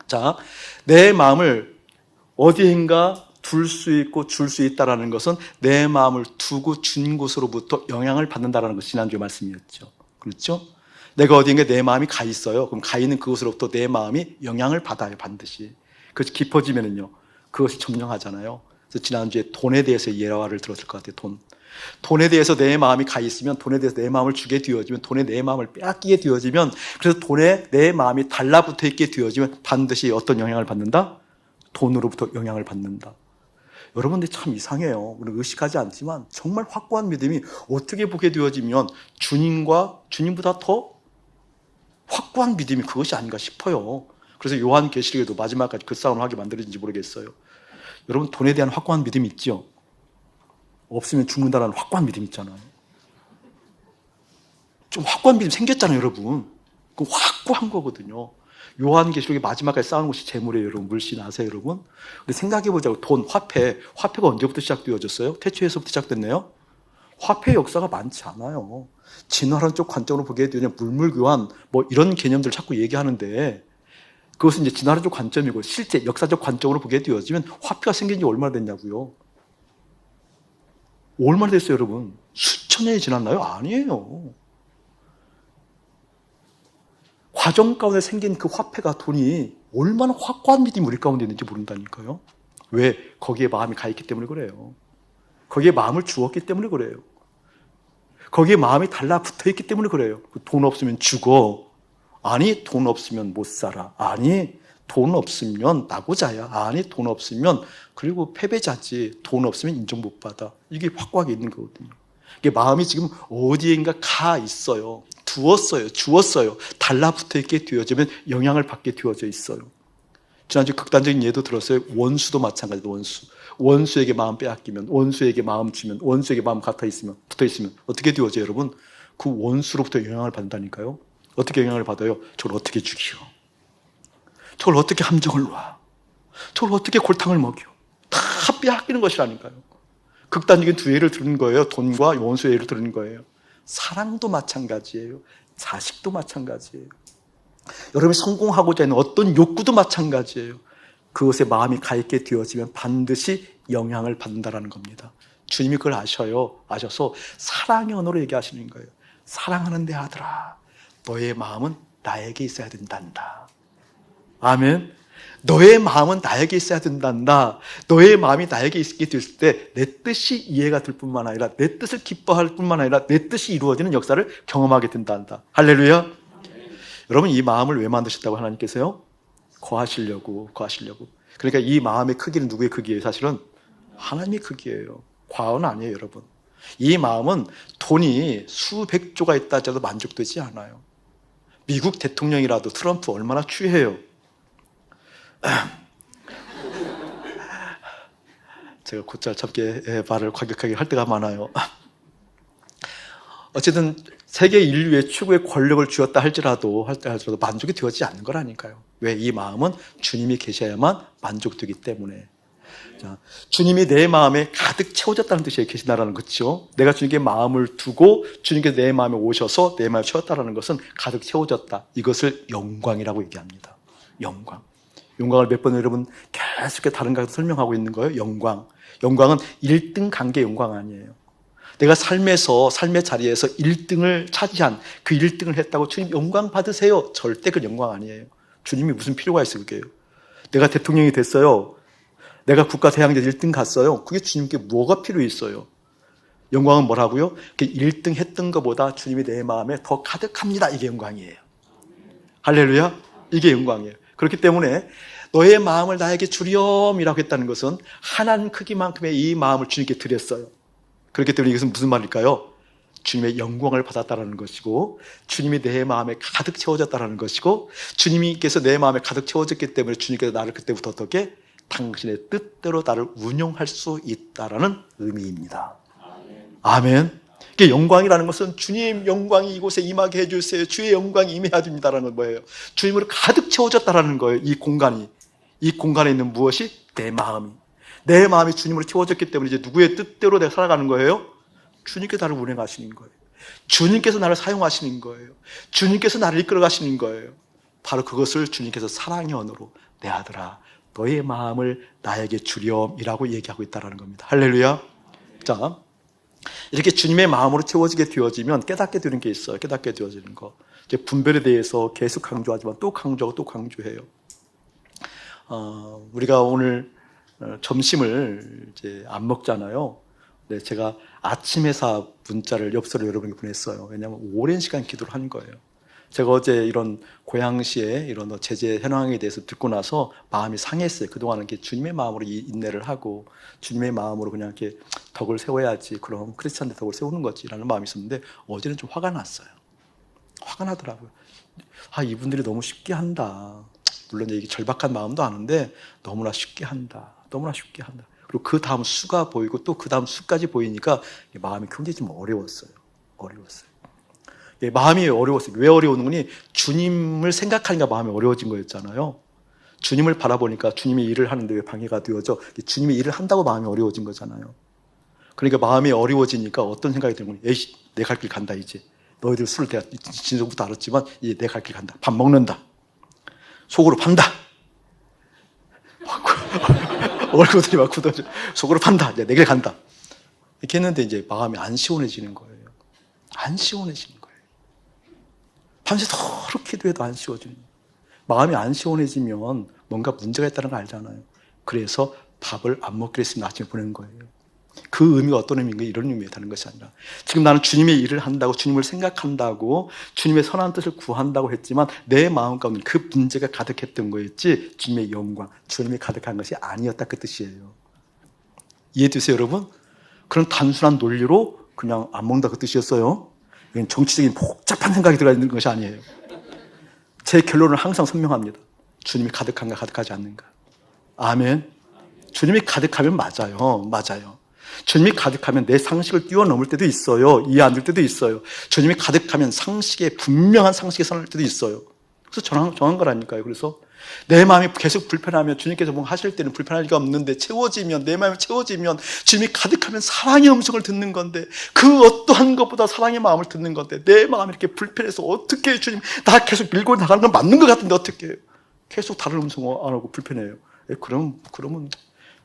A: 자, 내 마음을 어디인가 둘 수 있고 줄 수 있다는 것은 내 마음을 두고 준 곳으로부터 영향을 받는다는 것이 지난주의 말씀이었죠. 그렇죠? 내가 어디인가 내 마음이 가 있어요. 그럼 가 있는 그곳으로부터 내 마음이 영향을 받아요, 반드시. 그것이 깊어지면은요, 그것이 점령하잖아요. 그래서 지난주에 돈에 대해서 예화를 들었을 것 같아요. 돈에 대해서 내 마음이 가 있으면, 돈에 대해서 내 마음을 주게 되어지면, 돈에 내 마음을 빼앗기게 되어지면, 그래서 돈에 내 마음이 달라붙어 있게 되어지면 반드시 어떤 영향을 받는다? 돈으로부터 영향을 받는다. 여러분들 참 이상해요. 우리는 의식하지 않지만 정말 확고한 믿음이 어떻게 보게 되어지면 주님보다 더 확고한 믿음이 그것이 아닌가 싶어요. 그래서 요한계시록에도 마지막까지 그 싸움을 하게 만들어진지 모르겠어요. 여러분, 돈에 대한 확고한 믿음이 있죠? 없으면 죽는다는 확고한 믿음 있잖아요. 좀 확고한 믿음 생겼잖아요, 여러분. 그 확고한 거거든요. 요한계시록의 마지막까지 싸우는 것이 재물이에요, 여러분. 물씬 아세요, 여러분? 근데 생각해보자고. 돈, 화폐가 언제부터 시작되어졌어요? 태초에서부터 시작됐네요? 화폐 역사가 많지 않아요. 진화론 쪽 관점으로 보게 되면 물물교환, 이런 개념들을 자꾸 얘기하는데, 그것은 이제 진화론 쪽 관점이고, 실제 역사적 관점으로 보게 되어지면 화폐가 생긴 지 얼마나 됐냐고요? 얼마나 됐어요, 여러분? 수천 년이 지났나요? 아니에요. 과정 가운데 생긴 그 화폐가, 돈이 얼마나 확고한 믿음이 우리 가운데 있는지 모른다니까요. 왜? 거기에 마음이 가 있기 때문에 그래요. 거기에 마음을 주었기 때문에 그래요. 거기에 마음이 달라붙어 있기 때문에 그래요. 돈 없으면 죽어. 아니, 돈 없으면 못 살아. 아니, 돈 없으면 나고자야. 아니, 돈 없으면 그리고 패배자지. 돈 없으면 인정 못 받아. 이게 확고하게 있는 거거든요. 이게 마음이 지금 어디인가 가 있어요. 두었어요. 주었어요. 달라붙어 있게 되어지면 영향을 받게 되어져 있어요. 지난주 극단적인 예도 들었어요. 원수도 마찬가지다. 원수에게 마음 빼앗기면, 원수에게 마음 주면, 원수에게 마음 붙어 있으면 어떻게 되어져요, 여러분? 그 원수로부터 영향을 받는다니까요. 어떻게 영향을 받아요? 저걸 어떻게 죽여? 저걸 어떻게 함정을 놔? 저걸 어떻게 골탕을 먹여? 다 빼앗기는 것이라니까요. 극단적인 두 예를 들은 거예요. 돈과 원수의 예를 들은 거예요. 사랑도 마찬가지예요. 자식도 마찬가지예요. 여러분이 성공하고자 하는 어떤 욕구도 마찬가지예요. 그것에 마음이 가 있게 되어지면 반드시 영향을 받는다는 겁니다. 주님이 그걸 아셔서 사랑의 언어로 얘기하시는 거예요. 사랑하는 내 아들아, 너의 마음은 나에게 있어야 된단다. 아멘. 너의 마음은 나에게 있어야 된단다. 너의 마음이 나에게 있게 됐을 때 내 뜻이 이해가 될 뿐만 아니라 내 뜻을 기뻐할 뿐만 아니라 내 뜻이 이루어지는 역사를 경험하게 된단다. 할렐루야. 여러분, 이 마음을 왜 만드셨다고 하나님께서요? 거하시려고. 그러니까 이 마음의 크기는 누구의 크기예요? 사실은 하나님의 크기예요. 과언 아니에요, 여러분. 이 마음은 돈이 수백조가 있다 하더라도 만족되지 않아요. 미국 대통령이라도 트럼프 얼마나 취해요. 제가 곧잘 참게 말을 과격하게 할 때가 많아요. 어쨌든 세계 인류의 최고의 권력을 쥐었다 할지라도 만족이 되어지지 않는 거라니까요. 왜? 이 마음은 주님이 계셔야만 만족되기 때문에. 자, 주님이 내 마음에 가득 채워졌다는 뜻이에요. 계신다라는 거죠. 내가 주님께 마음을 두고 주님께서 내 마음에 오셔서 내 마음을 채웠다는 것은 가득 채워졌다. 이것을 영광이라고 얘기합니다. 영광을 몇 번 여러분 계속 다른 가서 설명하고 있는 거예요. 영광은 1등 관계 영광 아니에요. 내가 삶의 자리에서 1등을 차지한 그 1등을 했다고 주님 영광 받으세요. 절대 그 영광 아니에요. 주님이 무슨 필요가 있어요, 그게요. 내가 대통령이 됐어요. 내가 국가 대항전 1등 갔어요. 그게 주님께 뭐가 필요 있어요? 영광은 뭐라고요? 1등 했던 것보다 주님이 내 마음에 더 가득합니다. 이게 영광이에요. 할렐루야. 이게 영광이에요. 그렇기 때문에 너의 마음을 나에게 주렴이라고 했다는 것은 하나님 크기만큼의 이 마음을 주님께 드렸어요. 그렇기 때문에 이것은 무슨 말일까요? 주님의 영광을 받았다는 것이고 주님이 내 마음에 가득 채워졌다는 것이고 주님께서 내 마음에 가득 채워졌기 때문에 주님께서 나를 그때부터 어떻게 당신의 뜻대로 나를 운용할 수 있다는 의미입니다. 아멘. 이게 영광이라는 것은 주님 영광이 이곳에 임하게 해주세요. 주의 영광이 임해야 됩니다라는 거예요. 주님으로 가득 채워졌다는 거예요. 이 공간에 있는 무엇이? 내 마음이 주님으로 채워졌기 때문에 이제 누구의 뜻대로 내가 살아가는 거예요? 주님께서 나를 운행하시는 거예요. 주님께서 나를 사용하시는 거예요. 주님께서 나를 이끌어 가시는 거예요. 바로 그것을 주님께서 사랑의 언어로 내 아들아 너의 마음을 나에게 주렴이라고 얘기하고 있다는 겁니다. 할렐루야. 자, 이렇게 주님의 마음으로 채워지게 되어지면 깨닫게 되는 게 있어요. 깨닫게 되어지는 거. 이제 분별에 대해서 계속 강조하지만 또 강조하고 또 강조해요. 우리가 오늘 점심을 이제 안 먹잖아요. 네, 제가 아침 회사 문자를 엽서를 여러분에게 보냈어요. 왜냐하면 오랜 시간 기도를 한 거예요. 제가 어제 이런 고양시의 이런 제재 현황에 대해서 듣고 나서 마음이 상했어요. 그동안은 이렇게 주님의 마음으로 인내를 하고 주님의 마음으로 그냥 이렇게 덕을 세워야지. 그럼 크리스찬들 덕을 세우는 거지라는 마음이 있었는데 어제는 좀 화가 났어요. 화가 나더라고요. 이분들이 너무 쉽게 한다. 물론 이게 절박한 마음도 아는데 너무나 쉽게 한다. 그리고 그 다음 수가 보이고 또 그 다음 수까지 보이니까 마음이 굉장히 좀 어려웠어요. 마음이 어려웠어요. 왜 어려운 거니? 주님을 생각하니까 마음이 어려워진 거였잖아요. 주님을 바라보니까 주님이 일을 하는데 왜 방해가 되어져? 주님이 일을 한다고 마음이 어려워진 거잖아요. 그러니까 마음이 어려워지니까 어떤 생각이 드는 거니? 에이, 내 갈 길 간다 이제. 너희들 술을 내가 진작부터 알았지만 이제 내 갈 길 간다. 밥 먹는다. 속으로 판다. 얼굴들이 막 굳어져. 속으로 판다. 이제 내 길 간다. 이렇게 했는데 이제 마음이 안 시원해지는 거예요. 밤새도록 기도해도 안 시원해지는 거예요. 마음이 안 시원해지면 뭔가 문제가 있다는 거 알잖아요. 그래서 밥을 안 먹기로 했으면 아침에 보내는 거예요. 그 의미가 어떤 의미인가? 이런 의미였다는 것이 아니라 지금 나는 주님의 일을 한다고 주님을 생각한다고 주님의 선한 뜻을 구한다고 했지만 내 마음 가운데 그 문제가 가득했던 거였지 주님의 영광, 주님이 가득한 것이 아니었다 그 뜻이에요. 이해되세요 여러분? 그런 단순한 논리로 그냥 안 먹는다 그 뜻이었어요. 이건 정치적인 복잡한 생각이 들어가 있는 것이 아니에요. 제 결론은 항상 선명합니다. 주님이 가득한가 가득하지 않는가. 아멘. 주님이 가득하면 맞아요. 주님이 가득하면 내 상식을 뛰어넘을 때도 있어요. 이해 안 될 때도 있어요. 주님이 가득하면 분명한 상식에 선할 때도 있어요. 그래서 정한 거라니까요. 그래서 내 마음이 계속 불편하면 주님께서 뭔가 하실 때는 불편할 리가 없는데 내 마음이 채워지면 주님이 가득하면 사랑의 음성을 듣는 건데 그 어떠한 것보다 사랑의 마음을 듣는 건데 내 마음이 이렇게 불편해서 어떻게 주님 나 계속 밀고 나가는 건 맞는 것 같은데 어떻게 해요? 계속 다른 음성 안 하고 불편해요. 그러면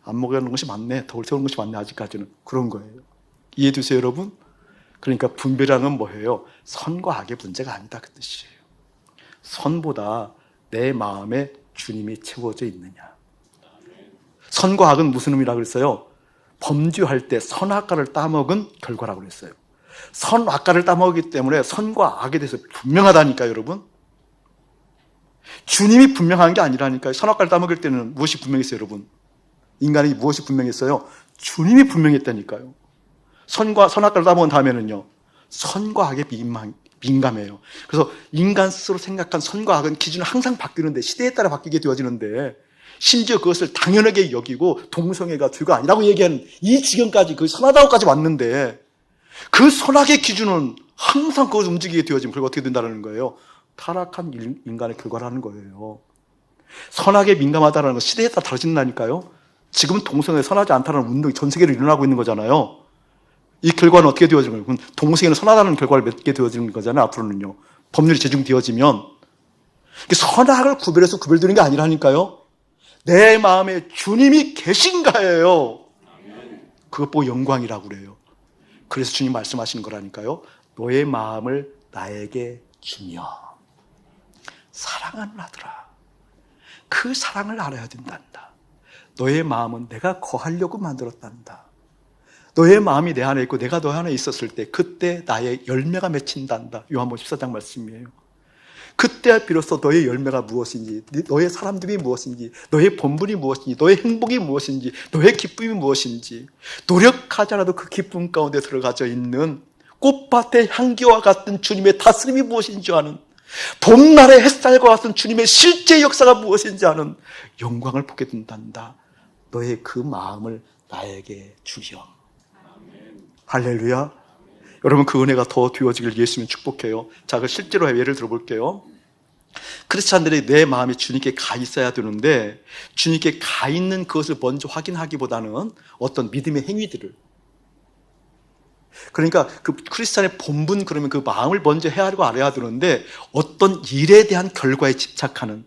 A: 안 먹여는 것이 맞네. 덕을 세우는 것이 맞네. 아직까지는. 그런 거예요. 이해되세요, 여러분? 그러니까 분별이라는 뭐예요? 선과 악의 문제가 아니다. 그 뜻이에요. 선보다 내 마음에 주님이 채워져 있느냐. 선과 악은 무슨 의미라고 그랬어요? 범죄할 때 선악과를 따먹은 결과라고 그랬어요. 선악과를 따먹기 때문에 선과 악에 대해서 분명하다니까요, 여러분. 주님이 분명한 게 아니라니까요. 선악과를 따먹을 때는 무엇이 분명했어요, 여러분? 인간이 무엇이 분명했어요? 주님이 분명했다니까요. 선악과를 따먹은 다음에는요, 선과 악에 민감해요. 그래서 인간 스스로 생각한 선과 악은 기준은 항상 바뀌는데, 시대에 따라 바뀌게 되어지는데, 심지어 그것을 당연하게 여기고 동성애가 죄가 아니라고 얘기하는 이 지경까지, 그 선하다고까지 왔는데, 그 선악의 기준은 항상 그것을 움직이게 되어지면 그게 어떻게 된다는 거예요? 타락한 인간의 결과라는 거예요. 선악에 민감하다는 건 시대에 따라 다르진다니까요. 지금 동성애 선하지 않다는 운동이 전 세계로 일어나고 있는 거잖아요. 이 결과는 어떻게 되어지는 거예요? 동성애는 선하다는 결과를 맺게 되어지는 거잖아요. 앞으로는요. 법률이 제정되어지면. 선악을 구별해서 구별되는 게 아니라니까요. 내 마음에 주님이 계신가예요. 그것 보고 영광이라고 그래요. 그래서 주님 말씀하시는 거라니까요. 너의 마음을 나에게 주며 사랑하는 아들아, 그 사랑을 알아야 된단다. 너의 마음은 내가 거하려고 만들었단다. 너의 마음이 내 안에 있고 내가 너 안에 있었을 때 그때 나의 열매가 맺힌단다. 요한복음 14장 말씀이에요. 그때 비로소 너의 열매가 무엇인지, 너의 사람들이 무엇인지, 너의 본분이 무엇인지, 너의 행복이 무엇인지, 너의 기쁨이 무엇인지, 노력하지 않아도 그 기쁨 가운데 들어가져 있는 꽃밭의 향기와 같은 주님의 다스림이 무엇인지 아는, 봄날의 햇살과 같은 주님의 실제 역사가 무엇인지 아는 영광을 보게 된단다. 너의 그 마음을 나에게 주여. 할렐루야. 여러분, 그 은혜가 더 되어지길 예수님 축복해요. 자, 그 실제로 예를 들어볼게요. 크리스찬들이 내 마음이 주님께 가 있어야 되는데, 주님께 가 있는 그것을 먼저 확인하기보다는 어떤 믿음의 행위들을, 그러니까 그 크리스찬의 본분, 그러면 그 마음을 먼저 헤아리고 알아야 되는데, 어떤 일에 대한 결과에 집착하는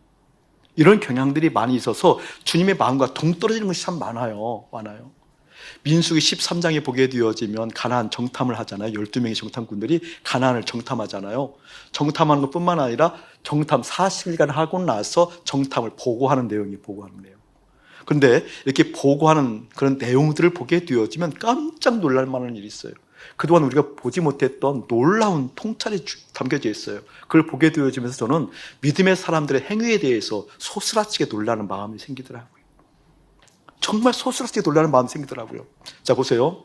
A: 이런 경향들이 많이 있어서 주님의 마음과 동떨어지는 것이 참 많아요. 민수기 13장에 보게 되어지면 가나안 정탐을 하잖아요. 12명의 정탐꾼들이 가나안을 정탐하잖아요. 정탐하는 것뿐만 아니라 정탐 40일간 하고 나서 정탐을 보고하는 내용. 그런데 이렇게 보고하는 그런 내용들을 보게 되어지면 깜짝 놀랄 만한 일이 있어요. 그동안 우리가 보지 못했던 놀라운 통찰이 담겨져 있어요. 그걸 보게 되어지면서 저는 믿음의 사람들의 행위에 대해서 소스라치게 놀라는 마음이 생기더라고요. 정말 소스라치게 놀라는 마음이 생기더라고요. 자, 보세요.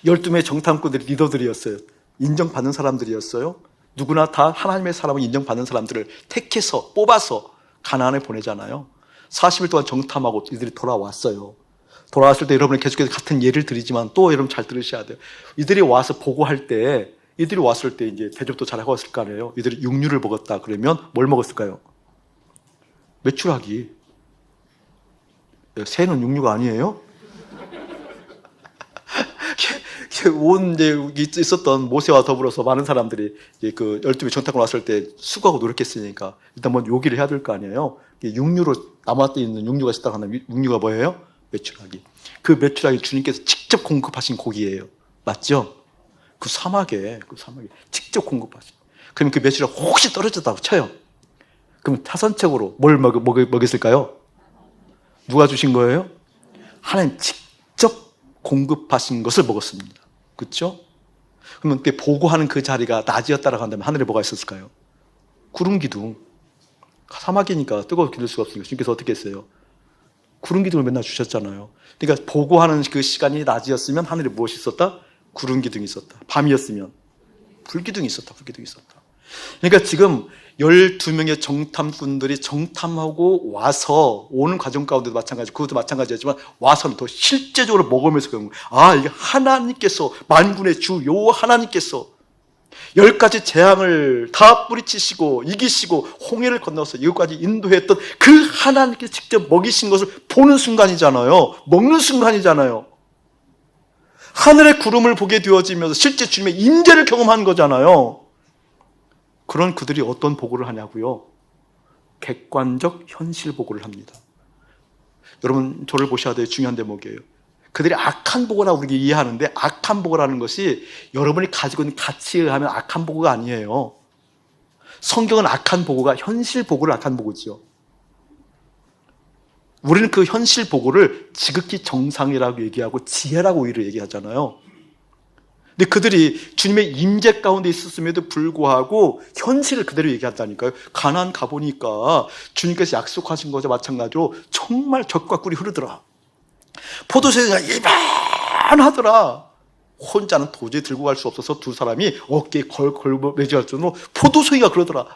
A: 12명의 정탐꾼들이 리더들이었어요. 인정받는 사람들이었어요. 누구나 다 하나님의 사람을 인정받는 사람들을 택해서 뽑아서 가나안에 보내잖아요. 40일 동안 정탐하고 이들이 돌아왔어요. 돌아왔을 때 여러분이 계속해서 같은 예를 드리지만 또 여러분 잘 들으셔야 돼요. 이들이 와서 보고할 때, 이들이 왔을 때 이제 대접도 잘하고 왔을 거 아니에요. 이들이 육류를 먹었다 그러면 뭘 먹었을까요? 메추라기. 새는 육류가 아니에요? 온 이제 있었던 모세와 더불어서 많은 사람들이 이제 그 12명 정탐꾼 왔을 때 수고하고 노력했으니까 일단 먼저 요기를 해야 될 거 아니에요? 육류로 남아있는 있는 육류가 있다고 하면 육류가 뭐예요? 메추라기. 그 메추라기 주님께서 직접 공급하신 고기예요. 맞죠? 그 사막에 직접 공급하신. 그럼 그 메추라기 혹시 떨어졌다고 쳐요. 그럼 타선책으로 뭘 먹였을까요? 누가 주신 거예요? 하나님 직접 공급하신 것을 먹었습니다. 그렇죠? 그러면 그때 보고하는 그 자리가 낮이었다라고 한다면 하늘에 뭐가 있었을까요? 구름 기둥. 사막이니까 뜨거워 기를 수가 없으니까 주님께서 어떻게 했어요? 구름 기둥을 맨날 주셨잖아요. 그러니까 보고하는 그 시간이 낮이었으면 하늘에 무엇이 있었다? 구름 기둥이 있었다. 밤이었으면 불기둥이 있었다. 그러니까 지금 12명의 정탐꾼들이 정탐하고 와서 오는 과정 가운데도 마찬가지, 그것도 마찬가지였지만 와서는 더 실제적으로 먹으면서 그런 거예요. 아, 이게 하나님께서, 만군의 주 여호와 하나님께서 10가지 재앙을 다 뿌리치시고 이기시고 홍해를 건너서 이것까지 인도했던 그 하나님께서 직접 먹이신 것을 보는 순간이잖아요. 먹는 순간이잖아요. 하늘의 구름을 보게 되어지면서 실제 주님의 임재를 경험한 거잖아요. 그런 그들이 어떤 보고를 하냐고요? 객관적 현실 보고를 합니다. 여러분, 저를 보셔야 돼요. 중요한 대목이에요. 그들이 악한 보고라 우리가 이해하는데, 악한 보고라는 것이 여러분이 가지고 있는 가치에 의하면 악한 보고가 아니에요. 성경은 악한 보고가 현실 보고를 악한 보고지요. 우리는 그 현실 보고를 지극히 정상이라고 얘기하고 지혜라고 오히려 얘기하잖아요. 근데 그들이 주님의 임재 가운데 있었음에도 불구하고 현실을 그대로 얘기한다니까요. 가나안 가보니까 주님께서 약속하신 것과 마찬가지로 정말 젖과 꿀이 흐르더라. 포도새가 이만하더라. 혼자는 도저히 들고 갈 수 없어서 두 사람이 어깨에 걸매질 정도로 포도송이가 그러더라.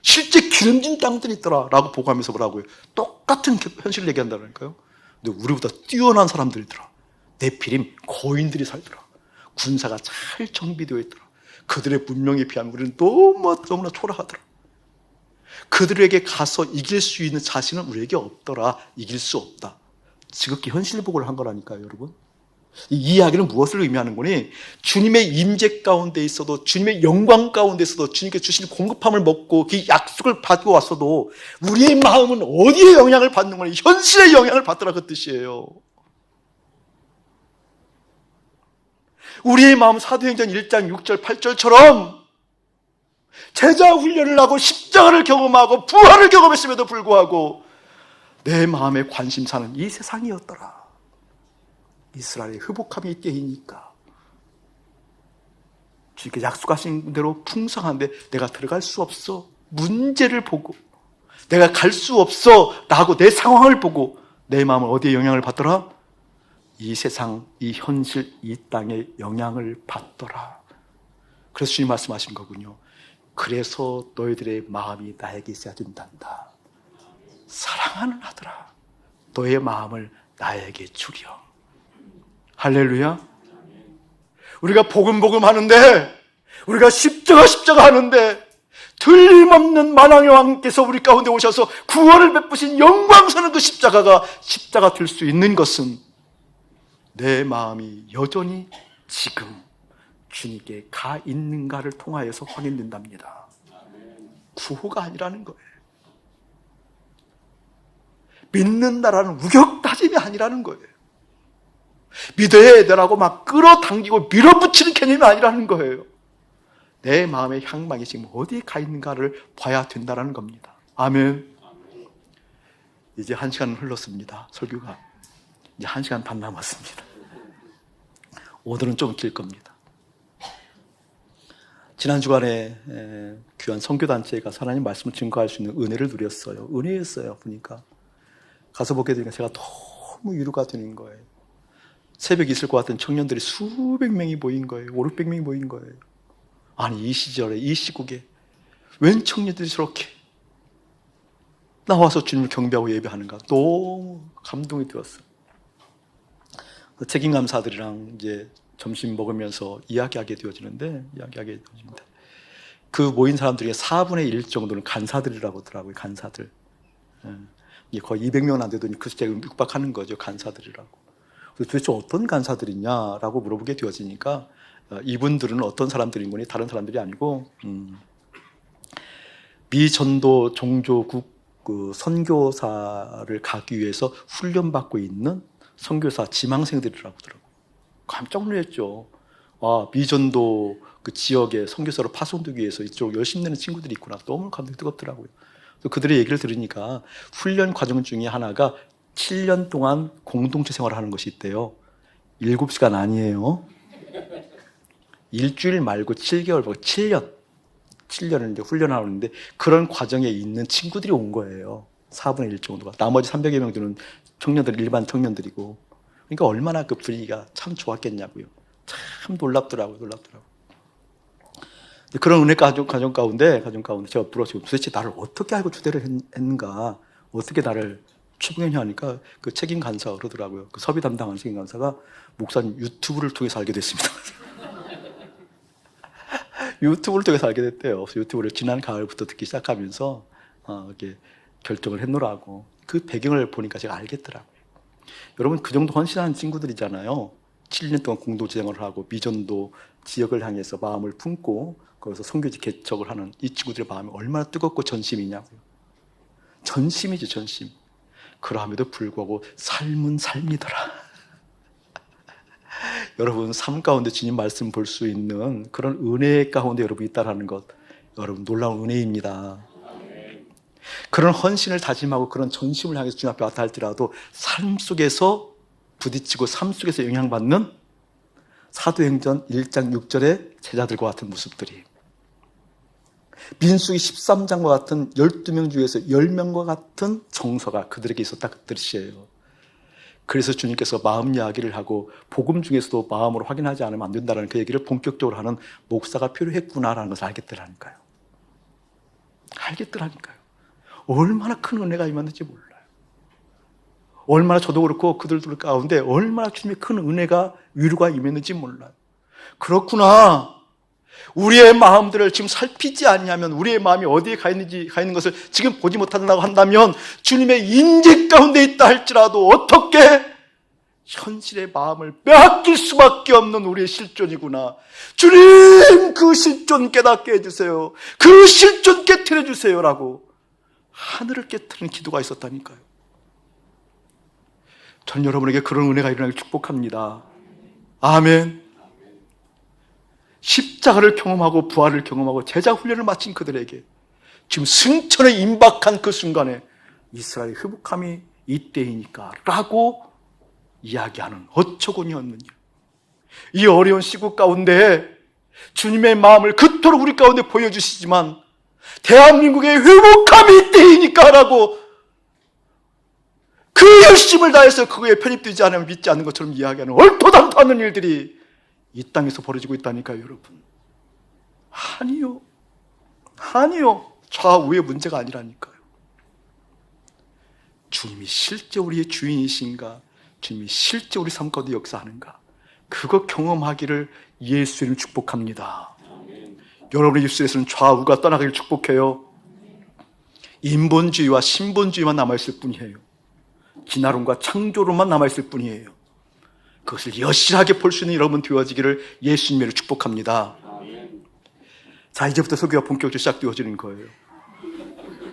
A: 실제 기름진 땅들이 있더라 라고 보고하면서 뭐라고요? 똑같은 현실을 얘기한다니까요. 근데 우리보다 뛰어난 사람들이더라. 네피림 거인들이 살더라. 군사가 잘 정비되어 있더라. 그들의 문명에 비하면 우리는 너무나 초라하더라. 그들에게 가서 이길 수 있는 자신은 우리에게 없더라. 이길 수 없다. 지극히 현실 보고를 한 거라니까요, 여러분. 이 이야기는 무엇을 의미하는 거니? 주님의 임재 가운데 있어도, 주님의 영광 가운데 있어도, 주님께 주신 공급함을 먹고 그 약속을 받고 왔어도 우리의 마음은 어디에 영향을 받는 거니? 현실의 영향을 받더라, 그 뜻이에요. 우리의 마음 사도행전 1장 6절 8절처럼 제자 훈련을 하고 십자가를 경험하고 부활을 경험했음에도 불구하고 내 마음의 관심사는 이 세상이었더라. 이스라엘의 흡복함이 때이니까 주님께 약속하신 대로 풍성한데 내가 들어갈 수 없어. 문제를 보고 내가 갈 수 없어 라고 내 상황을 보고 내 마음은 어디에 영향을 받더라? 이 세상, 이 현실, 이 땅에 영향을 받더라. 그래서 주님 말씀하신 거군요. 그래서 너희들의 마음이 나에게 있어야 된단다. 사랑하는 아들아, 너의 마음을 나에게 주려. 할렐루야. 우리가 복음 하는데, 우리가 십자가 하는데 틀림없는 만왕의 왕께서 우리 가운데 오셔서 구원을 베푸신 영광스러운 그 십자가가 십자가 될 수 있는 것은 내 마음이 여전히 지금 주님께 가 있는가를 통하여서 확인된답니다. 구호가 아니라는 거예요. 믿는다라는 우격다짐이 아니라는 거예요. 믿어야 되라고 막 끌어당기고 밀어붙이는 개념이 아니라는 거예요. 내 마음의 향망이 지금 어디에 가 있는가를 봐야 된다는 겁니다. 아멘. 이제 1시간 흘렀습니다. 설교가 이제 1시간 반 남았습니다. 오늘은 좀 길 겁니다. 지난 주간에 귀한 선교단체에 가서 하나님 말씀을 증거할 수 있는 은혜를 누렸어요. 은혜였어요. 보니까 가서 보게 되니까 제가 너무 위로가 되는 거예요. 새벽에 있을 것 같은 청년들이 수백 명이 모인 거예요. 5, 600명이 모인 거예요. 아니 이 시절에 이 시국에 웬 청년들이 저렇게 나와서 주님을 경배하고 예배하는가. 너무 감동이 되었어요. 책임감사들이랑 이제 점심 먹으면서 이야기하게 되어지는데 그 모인 사람들 중에 4분의 1 정도는 간사들이라고 하더라고요. 간사들. 거의 200명 안 되더니 그 숫자가 육박하는 거죠. 간사들이라고. 도대체 어떤 간사들이냐라고 물어보게 되어지니까 이분들은 어떤 사람들인 거니? 다른 사람들이 아니고 미전도 종조국 그 선교사를 가기 위해서 훈련받고 있는 선교사 지망생들이라고 하더라고요. 깜짝 놀랐죠. 미전도 그 지역에 선교사로 파송되기 위해서 이쪽 열심히 내는 친구들이 있구나. 너무 감동이 뜨겁더라고요. 그들의 얘기를 들으니까 훈련 과정 중에 하나가 7년 동안 공동체 생활을 하는 것이 있대요. 7시간 아니에요. 일주일 말고 7개월 말고 7년을 이제 훈련하는데 그런 과정에 있는 친구들이 온 거예요. 4분의 1 정도가. 나머지 300여 명들은 청년들, 일반 청년들이고. 그러니까 얼마나 그 분위기가 참 좋았겠냐고요. 참 놀랍더라고요. 그런 은혜 가정 가운데 제가 물었어요. 도대체 나를 어떻게 알고 초대를 했는가? 어떻게 나를 추구했냐 하니까 그 책임 간사가 그러더라고요. 그 섭외 담당하는 책임 간사가 목사님 유튜브를 통해서 알게 됐습니다. 유튜브를 통해서 알게 됐대요. 그래서 유튜브를 지난 가을부터 듣기 시작하면서 이렇게 결정을 했노라고. 그 배경을 보니까 제가 알겠더라고요. 여러분 그 정도 헌신하는 친구들이잖아요. 7년 동안 공동체생활을 하고 미전도 지역을 향해서 마음을 품고 거기서 선교지 개척을 하는 이 친구들의 마음이 얼마나 뜨겁고 전심이냐고요. 전심이죠, 전심. 그러함에도 불구하고 삶은 삶이더라. 여러분 삶 가운데 주님 말씀 볼 수 있는 그런 은혜 가운데 여러분 있다라는 것, 여러분 놀라운 은혜입니다. 그런 헌신을 다짐하고 그런 전심을 향해서 주님 앞에 왔다 할지라도 삶 속에서 부딪히고 삶 속에서 영향받는 사도행전 1장 6절의 제자들과 같은 모습들이, 민수기 13장과 같은 12명 중에서 10명과 같은 정서가 그들에게 있었다, 그 뜻이에요. 그래서 주님께서 마음 이야기를 하고 복음 중에서도 마음으로 확인하지 않으면 안 된다는 그 얘기를 본격적으로 하는 목사가 필요했구나라는 것을 알겠더라니까요. 알겠더라니까요. 얼마나 큰 은혜가 임했는지 몰라요. 얼마나 저도 그렇고 그들도 가운데 얼마나 주님의 큰 은혜가, 위로가 임했는지 몰라요. 그렇구나. 우리의 마음들을 지금 살피지 않냐면, 우리의 마음이 어디에 가 있는 것을 지금 보지 못한다고 한다면 주님의 인재 가운데 있다 할지라도 어떻게 현실의 마음을 빼앗길 수밖에 없는 우리의 실존이구나. 주님, 그 실존 깨닫게 해주세요. 그 실존 깨트려 주세요라고 하늘을 깨트리는 기도가 있었다니까요. 전 여러분에게 그런 은혜가 일어나길 축복합니다. 아멘. 십자가를 경험하고 부활을 경험하고 제자 훈련을 마친 그들에게 지금 승천에 임박한 그 순간에 이스라엘의 회복함이 이때이니까 라고 이야기하는 어처구니였느냐. 이 어려운 시국 가운데 주님의 마음을 그토록 우리 가운데 보여주시지만 대한민국의 회복함이 이때이니까 라고 그 열심을 다해서 그거에 편입되지 않으면 믿지 않는 것처럼 이야기하는 얼토당토 않는 일들이 이 땅에서 벌어지고 있다니까요, 여러분. 아니요. 좌우의 문제가 아니라니까요. 주님이 실제 우리의 주인이신가, 주님이 실제 우리 삶 가운데 역사하는가, 그거 경험하기를 예수님 축복합니다. 여러분의 입술에서는 좌우가 떠나가기를 축복해요. 인본주의와 신본주의만 남아있을 뿐이에요. 진화론과 창조론만 남아있을 뿐이에요. 그것을 여실하게 볼 수 있는 여러분 되어지기를 예수님으로 축복합니다. 자, 이제부터 설교가 본격적으로 시작되어지는 거예요.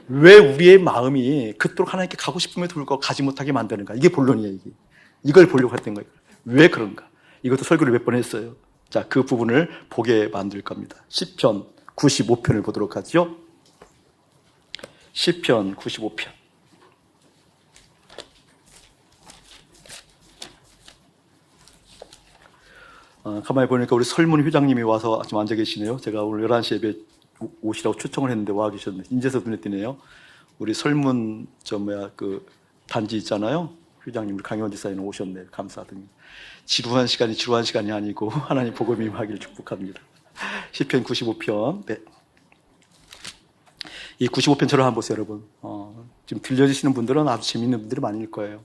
A: 왜 우리의 마음이 그토록 하나님께 가고 싶음에도 불구하고 가지 못하게 만드는가? 이게 본론이에요. 이걸 보려고 했던 거예요. 왜 그런가? 이것도 설교를 몇 번 했어요. 자, 그 부분을 보게 만들 겁니다. 시편 95편을 보도록 하죠. 시편 95편. 가만히 보니까 우리 설문 회장님이 와서 지금 앉아 계시네요. 제가 오늘 11시 예배 오시라고 초청을 했는데 와 계셨네. 인제서 눈에 띄네요. 우리 설문 그 단지 있잖아요. 회장님, 우리 강현 지사님 오셨네요. 감사드립니다. 지루한 시간이 아니고 하나님 복음 임하기를 축복합니다. 시편 95편. 네. 이 95편처럼 한번 보세요, 여러분. 지금 들려주시는 분들은 아주 재밌는 분들이 많을 거예요.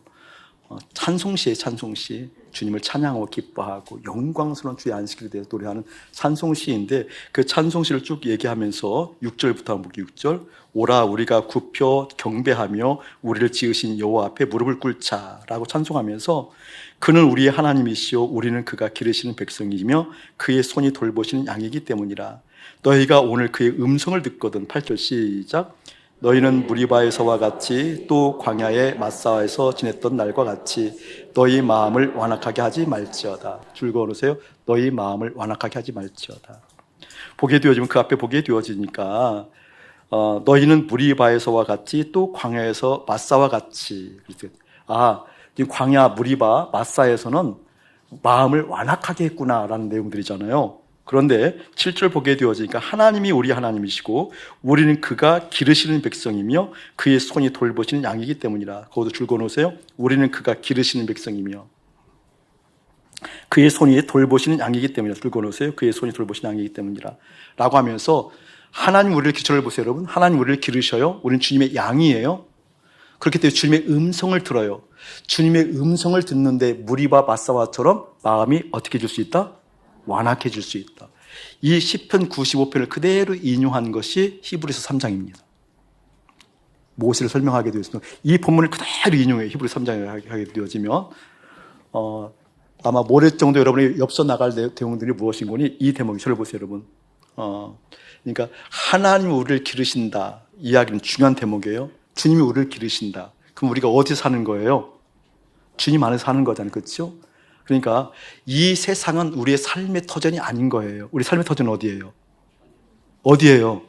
A: 찬송시에 찬송시, 주님을 찬양하고 기뻐하고 영광스러운 주의 안식일에 대해서 노래하는 찬송시인데, 그 찬송시를 쭉 얘기하면서 6절부터 한번 볼게요. 6절. 오라 우리가 굽혀 경배하며 우리를 지으신 여호와 앞에 무릎을 꿇자라고 찬송하면서, 그는 우리의 하나님이시오 우리는 그가 기르시는 백성이며 그의 손이 돌보시는 양이기 때문이라. 너희가 오늘 그의 음성을 듣거든. 8절 시작. 너희는 무리바에서와 같이 또 광야의 마사에서 지냈던 날과 같이 너희 마음을 완악하게 하지 말지어다. 줄 그어놓으세요. 너희 마음을 완악하게 하지 말지어다. 보게 되어지면 그 앞에 보게 되어지니까 너희는 무리바에서와 같이 또 광야에서 마사와 같이. 지금 광야, 무리바, 마사에서는 마음을 완악하게 했구나라는 내용들이잖아요. 그런데 7절 보게 되어지니까 하나님이 우리 하나님이시고 우리는 그가 기르시는 백성이며 그의 손이 돌보시는 양이기 때문이라. 거기도 줄 그어놓으세요. 우리는 그가 기르시는 백성이며 그의 손이 돌보시는 양이기 때문이라. 줄 그어놓으세요. 그의 손이 돌보시는 양이기 때문이라 라고 하면서, 하나님 우리를 기초를 보세요, 여러분. 하나님 우리를 기르셔요. 우리는 주님의 양이에요. 그렇기 때문에 주님의 음성을 들어요. 주님의 음성을 듣는데 무리바 마사와처럼 마음이 어떻게 해줄 수 있다? 완악해질 수 있다. 이 시편 95편을 그대로 인용한 것이 히브리서 3장입니다. 모세를 설명하게 되었습니다. 이 본문을 그대로 인용해 히브리서 3장에 하게 되어지면 아마 모레 정도 여러분이 엽서 나갈 내용들이 무엇인 거니? 이 대목이, 저를 보세요, 여러분. 그러니까 하나님 우리를 기르신다 이야기는 중요한 대목이에요. 주님이 우리를 기르신다. 그럼 우리가 어디서 사는 거예요? 주님 안에서 사는 거잖아요. 그렇죠? 그러니까 이 세상은 우리의 삶의 터전이 아닌 거예요. 우리 삶의 터전은 어디예요? 어디예요?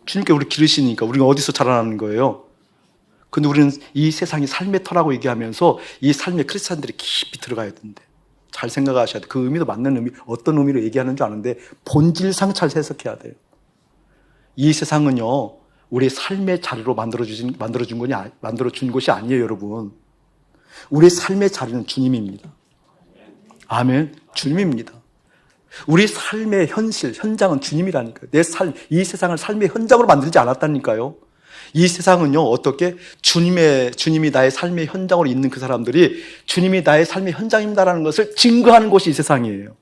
A: 주님께 우리 기르시니까 우리가 어디서 자라나는 거예요? 근데 우리는 이 세상이 삶의 터라고 얘기하면서 이 삶에 크리스찬들이 깊이 들어가야 되는데 잘 생각하셔야 돼요. 그 의미도 맞는 의미, 어떤 의미로 얘기하는 줄 아는데 본질상 잘 해석해야 돼요. 이 세상은요, 우리의 삶의 자리로 만들어준 것이 아니에요, 여러분. 우리의 삶의 자리는 주님입니다. 아멘. 주님입니다. 우리 삶의 현장은 주님이라니까요. 이 세상을 삶의 현장으로 만들지 않았다니까요. 이 세상은요, 어떻게 주님이 나의 삶의 현장으로 있는 그 사람들이 주님이 나의 삶의 현장입니다라는 것을 증거하는 곳이 이 세상이에요.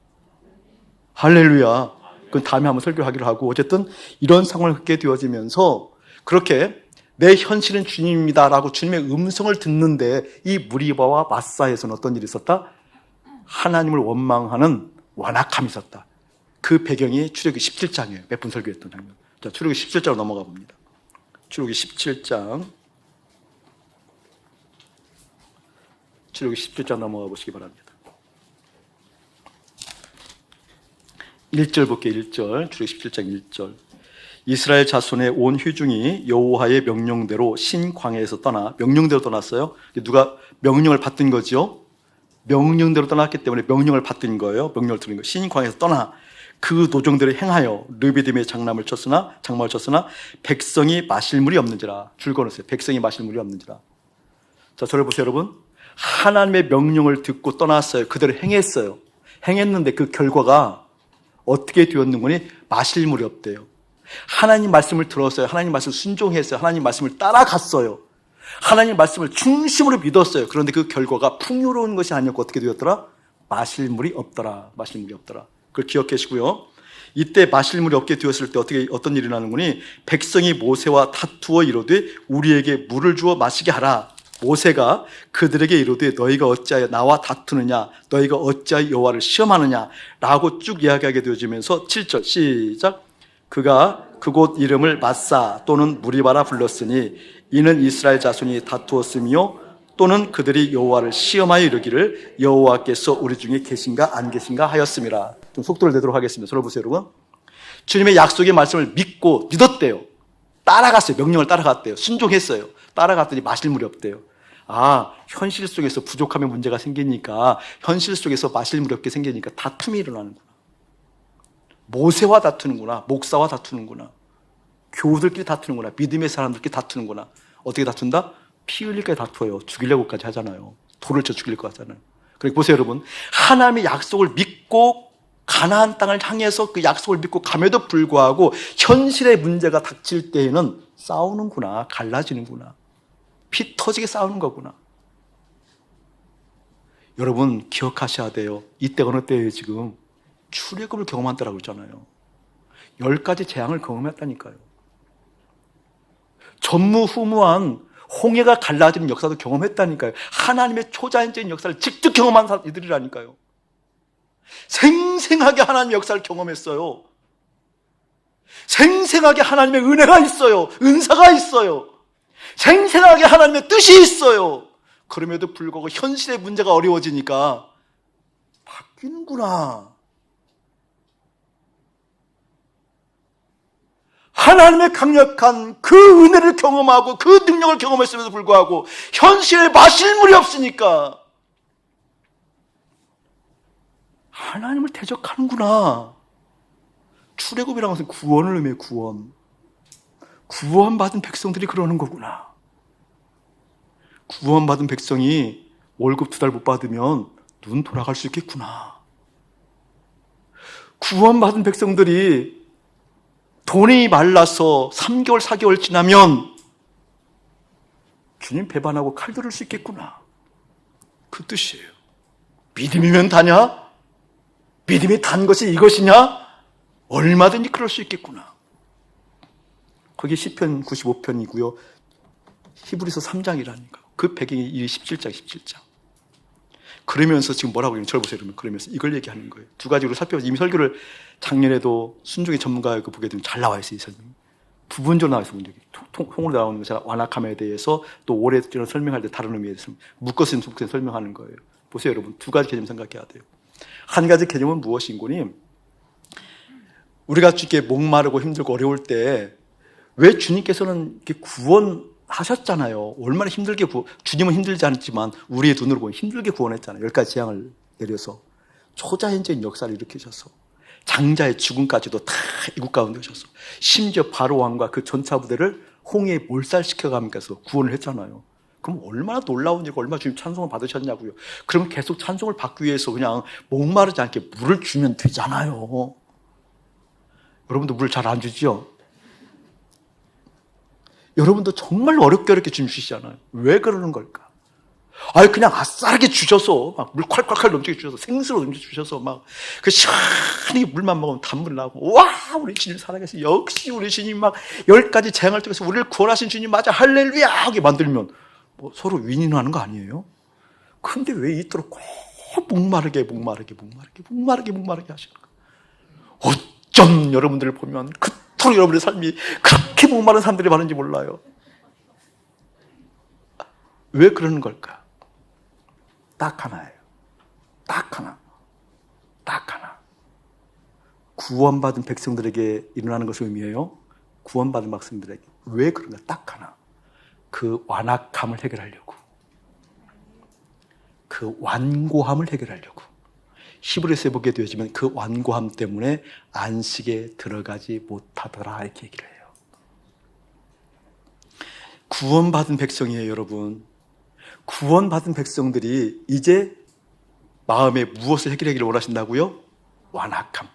A: 할렐루야. 그건 다음에 한번 설교하기로 하고, 어쨌든 이런 상황을 갖게 되어지면서 그렇게 내 현실은 주님입니다라고 주님의 음성을 듣는데 이 무리바와 마사에서는 어떤 일이 있었다? 하나님을 원망하는 완악함이 있었다. 그 배경이 출애굽기 17장이에요. 몇 분 설교했던 장면. 자, 출애굽기 17장으로 넘어가 봅니다. 출애굽기 17장. 출애굽기 17장 넘어가 보시기 바랍니다. 1절 볼게요. 1절. 출애굽기 17장 1절. 이스라엘 자손의 온 회중이 여호와의 명령대로 신광야에서 떠나, 명령대로 떠났어요. 누가 명령을 받든 거죠. 명령대로 떠났기 때문에 명령을 받든 거예요. 명령을 들은 거예요. 신광야에서 떠나 그 노정대로 행하여 르비딤의 장막을 쳤으나 백성이 마실 물이 없는지라. 줄 거놓으세요. 백성이 마실 물이 없는지라. 자, 저를 보세요, 여러분. 하나님의 명령을 듣고 떠났어요. 그대로 행했어요. 행했는데 그 결과가 어떻게 되었는거니? 마실 물이 없대요. 하나님 말씀을 들었어요. 하나님 말씀을 순종했어요. 하나님 말씀을 따라갔어요. 하나님 말씀을 중심으로 믿었어요. 그런데 그 결과가 풍요로운 것이 아니었고 어떻게 되었더라? 마실 물이 없더라. 마실 물이 없더라. 그걸 기억하시고요. 이때 마실 물이 없게 되었을 때 어떤 일이 나는거니? 백성이 모세와 다투어 이르되 우리에게 물을 주어 마시게 하라. 모세가 그들에게 이르되 너희가 어찌하여 나와 다투느냐? 너희가 어찌하여 여호와를 시험하느냐? 라고 쭉 이야기하게 되어지면서 7절 시작. 그가 그곳 이름을 마사 또는 무리바라 불렀으니 이는 이스라엘 자손이 다투었으며 또는 그들이 여호와를 시험하여 이르기를 여호와께서 우리 중에 계신가 안 계신가 하였음이라. 좀 속도를 내도록 하겠습니다. 들어보세요, 여러분. 주님의 약속의 말씀을 믿었대요. 따라갔어요. 명령을 따라갔대요. 순종했어요. 따라갔더니 마실 물이 없대요. 아, 현실 속에서 부족함의 문제가 생기니까, 현실 속에서 마실 물이 없게 생기니까 다툼이 일어나는구나. 모세와 다투는구나. 목사와 다투는구나. 교우들끼리 다투는구나. 믿음의 사람들끼리 다투는구나. 어떻게 다툰다? 피 흘릴까지 다투어요. 죽이려고까지 하잖아요. 돌을 쳐 죽이려고 하잖아요. 그러니까 보세요, 여러분. 하나님의 약속을 믿고 가나안 땅을 향해서 그 약속을 믿고 감에도 불구하고 현실의 문제가 닥칠 때에는 싸우는구나. 갈라지는구나. 피 터지게 싸우는 거구나. 여러분 기억하셔야 돼요. 이때가 어느 때예요 지금? 출애굽을 경험한 때라고 했잖아요. 10가지 재앙을 경험했다니까요. 전무후무한 홍해가 갈라지는 역사도 경험했다니까요. 하나님의 초자연적인 역사를 직접 경험한 이들이라니까요. 생생하게 하나님의 역사를 경험했어요. 생생하게 하나님의 은혜가 있어요. 은사가 있어요. 생생하게 하나님의 뜻이 있어요. 그럼에도 불구하고 현실의 문제가 어려워지니까 바뀌는구나. 하나님의 강력한 그 은혜를 경험하고 그 능력을 경험했음에도 불구하고 현실에 마실 물이 없으니까 하나님을 대적하는구나. 출애굽이라는 것은 구원을 의미해요. 구원받은 백성들이 그러는 거구나. 구원받은 백성이 월급 2달 못 받으면 눈 돌아갈 수 있겠구나. 구원받은 백성들이 돈이 말라서 3개월, 4개월 지나면 주님 배반하고 칼 들을 수 있겠구나. 그 뜻이에요. 믿음이면 다냐? 믿음이 단 것이 이것이냐? 얼마든지 그럴 수 있겠구나. 그게 시편 95편이고요. 히브리서 3장이라니까. 그 배경이 이 17장. 그러면서 지금 뭐라고 얘기하는 저를 보세요. 그러면서 이걸 얘기하는 거예요. 두 가지로 살펴보면 이미 설교를 작년에도 순종의 전문가가 보게 되면 잘 나와 있어요. 이 설명. 부분적으로 나와 있어요. 통으로 나오는 거 제가 완악함에 대해서 또 올해 설명할 때 다른 의미에서 묶어서 설명하는 거예요. 보세요, 여러분. 두 가지 개념 생각해야 돼요. 한 가지 개념은 무엇인고니? 우리가 이렇게 목마르고 힘들고 어려울 때 왜 주님께서는 이렇게 구원하셨잖아요. 얼마나 힘들게 주님은 힘들지 않았지만 우리의 눈으로 보면 힘들게 구원했잖아요. 10가지 재앙을 내려서 초자연적인 역사를 일으키셔서 장자의 죽음까지도 다 이국 가운데 오셔서 심지어 바로 왕과 그 전차 부대를 홍해에 몰살시켜가면서 구원을 했잖아요. 그럼 얼마나 놀라운 일이고 얼마나 주님 찬송을 받으셨냐고요. 그럼 계속 찬송을 받기 위해서 그냥 목마르지 않게 물을 주면 되잖아요. 여러분도 물 잘 안 주지요? 여러분도 정말 어렵게 주님 주시잖아요. 왜 그러는 걸까? 그냥 아싸하게 주셔서, 막 물 콸콸콸 넘치게 주셔서, 생수로 넘치게 주셔서, 막, 그 시원하게 물만 먹으면 단물 나고, 와, 우리 주님 살아계시 역시 우리 주님 막 10가지 재앙을 통해서 우리를 구원하신 주님 맞아, 할렐루야! 하게 만들면, 뭐 서로 윈윈하는 거 아니에요? 근데 왜 이토록 꼭 목마르게 하시는 거예요? 어쩜 여러분들을 보면 그토록 여러분의 삶이 그렇게 목마른 사람들이 많은지 몰라요. 왜 그러는 걸까? 딱 하나예요. 딱 하나. 구원받은 백성들에게 일어나는 것을 의미해요. 구원받은 백성들에게. 왜 그런가? 딱 하나. 그 완악함을 해결하려고. 그 완고함을 해결하려고. 히브리서에 보게 되어지면 그 완고함 때문에 안식에 들어가지 못하더라 이렇게 얘기를 해요. 구원받은 백성이에요, 여러분. 구원받은 백성들이 이제 마음에 무엇을 해결하기를 원하신다고요? 완악함.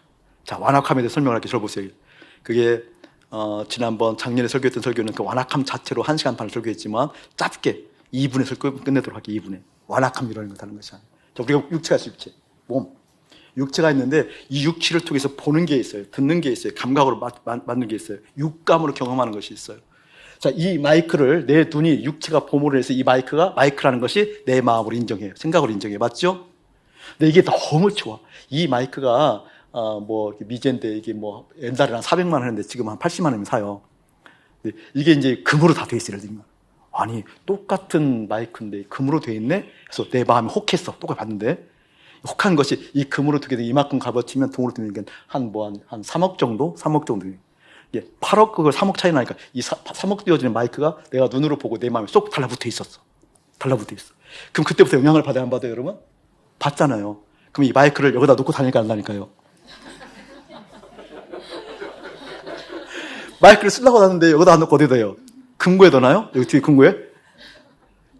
A: 자, 완악함에 대해 설명을 할게요. 들어보세요. 그게 지난번 작년에 설교했던 설교는 그 완악함 자체로 1시간 반을 설교했지만 짧게 2분에 설교 끝내도록 할게요. 2분에. 완악함이라는 걸 다른 것이 아니에요. 자, 우리가 육체가 있어요. 육체. 몸. 육체가 있는데 이 육체를 통해서 보는 게 있어요. 듣는 게 있어요. 감각으로 맞는 게 있어요. 육감으로 경험하는 것이 있어요. 자, 이 마이크를 내 눈이 육체가 보모를 해서 이 마이크라는 것이 내 마음으로 인정해요. 생각으로 인정해요. 맞죠? 근데 이게 너무 좋아. 이 마이크가 미제인데 이게 옛날에 한 400만 원 했는데 지금 한 80만 원이면 사요. 이게 이제 금으로 다 돼 있어요. 아니, 똑같은 마이크인데 금으로 돼 있네? 그래서 내 마음이 혹했어. 똑같이 봤는데. 혹한 것이 이 금으로 두게 되면 이만큼 값어치면 돈으로 두면 한 3억 정도? 3억 정도. 8억 그걸 3억 차이 나니까 이 3억 되어지는 마이크가 내가 눈으로 보고 내 마음에 쏙 달라붙어 있었어. 달라붙어 있어. 그럼 그때부터 영향을 받아야 안 받아요, 여러분? 받잖아요. 그럼 이 마이크를 여기다 놓고 다니니까 안 다니까요? 마이크를 쓰려고 하는데 여기다 안 놓고 어디다 해요? 금고에 넣나요? 여기 뒤에 금고에?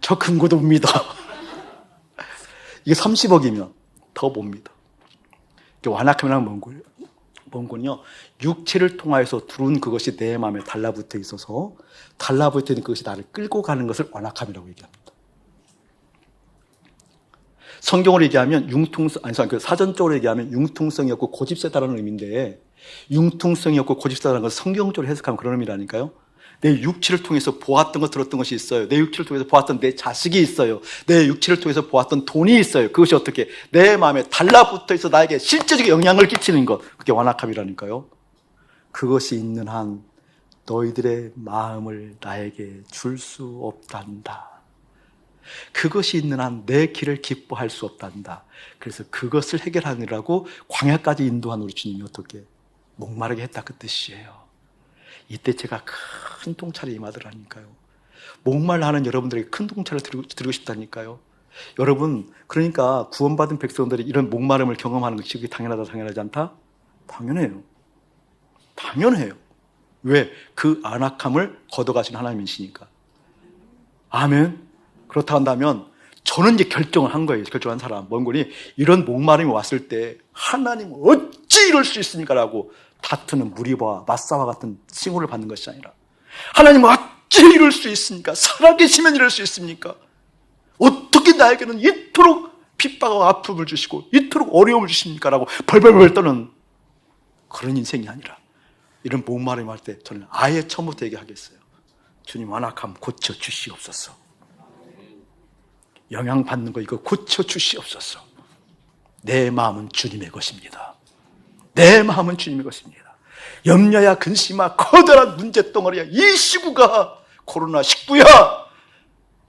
A: 저 금고도 봅니다. 이게 30억이면 더 봅니다. 완악함이란 뭔 거냐? 육체를 통하여서 들어온 그것이 내 마음에 달라붙어 있어서 달라붙어 있는 그것이 나를 끌고 가는 것을 완악함이라고 얘기합니다. 성경으로 얘기하면 사전적으로 얘기하면 융통성이 없고 고집세다라는 의미인데 융통성이 없고 고집세다라는 것을 성경적으로 해석하면 그런 의미라니까요. 내 육체를 통해서 보았던 것, 들었던 것이 있어요. 내 육체를 통해서 보았던 내 자식이 있어요. 내 육체를 통해서 보았던 돈이 있어요. 그것이 어떻게 내 마음에 달라붙어 있어 나에게 실제적인 영향을 끼치는 것. 그게 완악함이라니까요. 그것이 있는 한 너희들의 마음을 나에게 줄 수 없단다. 그것이 있는 한 내 길을 기뻐할 수 없단다. 그래서 그것을 해결하느라고 광야까지 인도한 우리 주님이 어떻게 목마르게 했다 그 뜻이에요. 이때 제가 큰 통찰이 임하더라니까요. 목말라하는 여러분들에게 큰 통찰을 드리고 싶다니까요. 여러분, 그러니까 구원받은 백성들이 이런 목마름을 경험하는 것이 당연하다, 당연하지 않다? 당연해요. 왜? 그 안악함을 걷어가신 하나님이시니까. 아멘. 그렇다 한다면 저는 이제 결정을 한 거예요. 결정한 사람. 뭔 거니? 이런 목마름이 왔을 때 하나님 어찌 이럴 수 있습니까라고 다투는 무리와 마사와 같은 칭호를 받는 것이 아니라 하나님 어찌 이럴 수 있습니까? 살아계시면 이럴 수 있습니까? 어떻게 나에게는 이토록 핍박과 아픔을 주시고 이토록 어려움을 주십니까? 라고 벌벌벌 떠는 그런 인생이 아니라 이런 목마름이 할 때 저는 아예 처음부터 얘기하겠어요. 주님 완악함 고쳐주시옵소서. 영향받는 거 이거 고쳐주시옵소서. 내 마음은 주님의 것입니다. 내 마음은 주님의 것입니다. 염려야 근심아 커다란 문제덩어리야. 이 시구가 코로나19야.